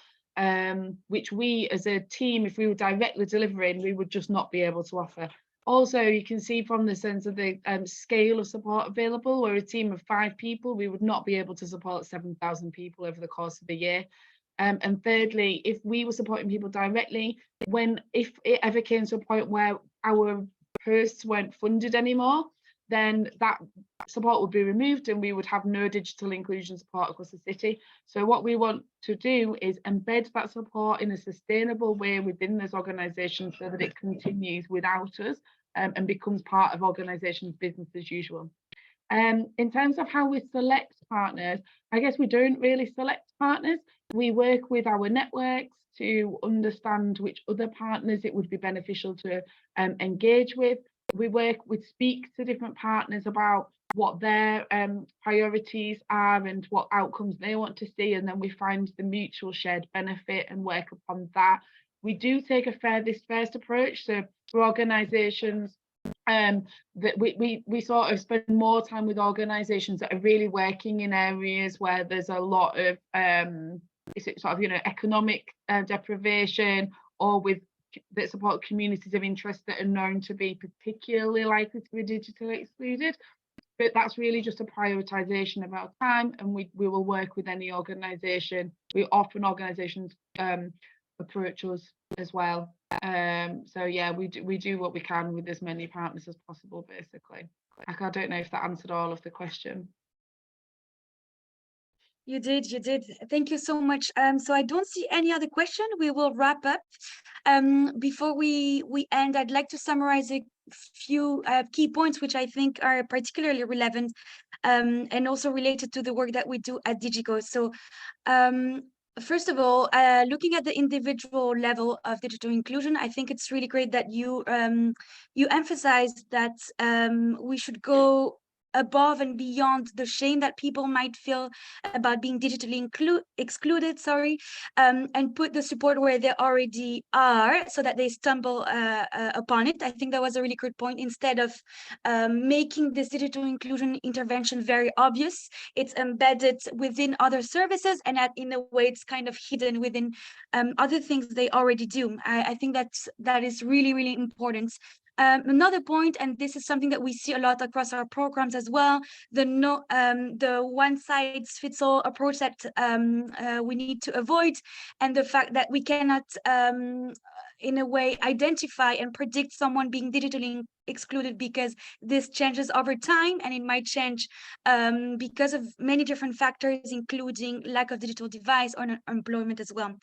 which we as a team, if we were directly delivering, we would just not be able to offer. Also, you can see from the sense of the scale of support available, we're a team of 5 people, we would not be able to support 7,000 people over the course of the year. And thirdly, if we were supporting people directly, if it ever came to a point where our posts weren't funded anymore, then that support would be removed and we would have no digital inclusion support across the city. So what we want to do is embed that support in a sustainable way within those organisations so that it continues without us and becomes part of organisations' business as usual. In terms of how we select partners, I guess we don't really select partners. We work with our networks to understand which other partners it would be beneficial to engage with. We speak to different partners about what their priorities are and what outcomes they want to see, and then we find the mutual shared benefit and work upon that. We do take a fair this first approach, so for organisations that we sort of spend more time with organisations that are really working in areas where there's a lot of economic deprivation, or with that support communities of interest that are known to be particularly likely to be digitally excluded. But that's really just a prioritisation of our time, and we will work with any organisation. Organisations approach us as well. So yeah, we do what we can with as many partners as possible, basically. I don't know if that answered all of the question. You did. Thank you so much. So I don't see any other question. We will wrap up. Before we end, I'd like to summarize a few key points which I think are particularly relevant and also related to the work that we do at Digico. So first of all, looking at the individual level of digital inclusion, I think it's really great that you emphasized that we should go above and beyond the shame that people might feel about being digitally excluded, and put the support where they already are so that they stumble upon it. I think that was a really good point. Instead of making this digital inclusion intervention very obvious, it's embedded within other services, and in a way it's kind of hidden within other things they already do. I think that is really, really important. Another point, and this is something that we see a lot across our programs as well, the one-size-fits-all approach that we need to avoid, and the fact that we cannot in a way, identify and predict someone being digitally excluded, because this changes over time, and it might change because of many different factors, including lack of digital device or unemployment as well.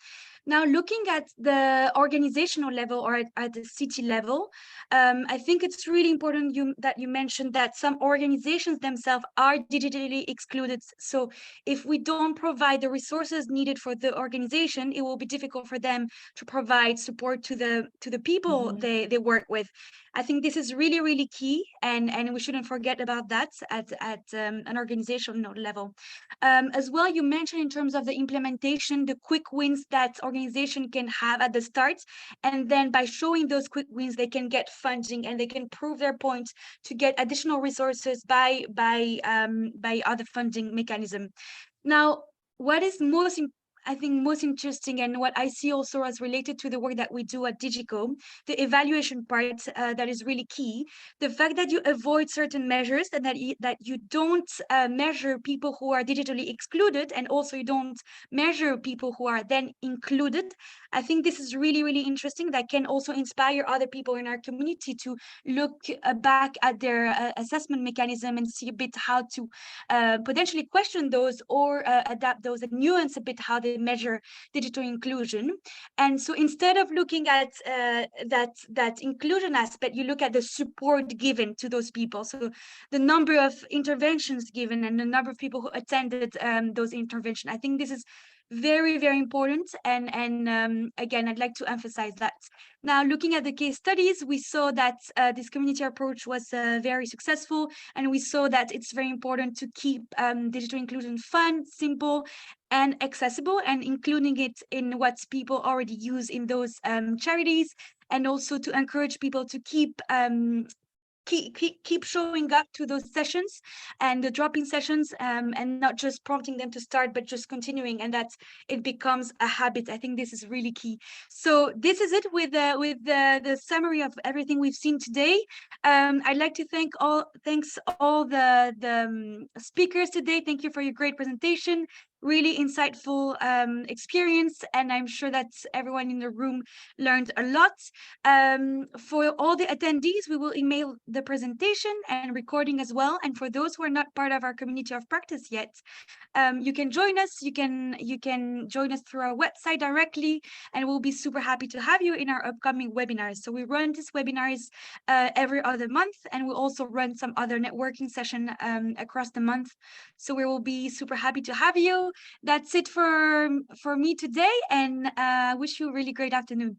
Now, looking at the organizational level or at the city level, I think it's really important that you mentioned that some organizations themselves are digitally excluded. So if we don't provide the resources needed for the organization, it will be difficult for them to provide support to the people they work with. I think this is really, really key, and we shouldn't forget about that at an organizational level. As well, you mentioned in terms of the implementation, the quick wins that organization can have at the start, and then by showing those quick wins, they can get funding and they can prove their point to get additional resources by other funding mechanism. Now, what is I think most interesting, and what I see also as related to the work that we do at Digico, the evaluation part that is really key. The fact that you avoid certain measures, and that you don't measure people who are digitally excluded, and also you don't measure people who are then included. I think this is really, really interesting. That can also inspire other people in our community to look back at their assessment mechanism and see a bit how to potentially question those, or adapt those, and nuance a bit how they measure digital inclusion. And so instead of looking at that inclusion aspect, you look at the support given to those people. So the number of interventions given and the number of people who attended those interventions. I think this is very, very important. And again, I'd like to emphasize that. Now, looking at the case studies, we saw that this community approach was very successful, and we saw that it's very important to keep digital inclusion fun, simple, and accessible, and including it in what people already use in those charities, and also to encourage people to keep showing up to those sessions and the drop-in sessions, and not just prompting them to start, but just continuing, and that it becomes a habit. I think this is really key. So this is it with the summary of everything we've seen today. I'd like to thank all the speakers today. Thank you for your great presentation. Really insightful experience, and I'm sure that everyone in the room learned a lot. For all the attendees, we will email the presentation and recording as well. And for those who are not part of our community of practice yet, you can join us. You can join us through our website directly, and we'll be super happy to have you in our upcoming webinars. So we run these webinars every other month, and we also run some other networking session across the month. So we will be super happy to have you. That's it for me today, and wish you a really great afternoon.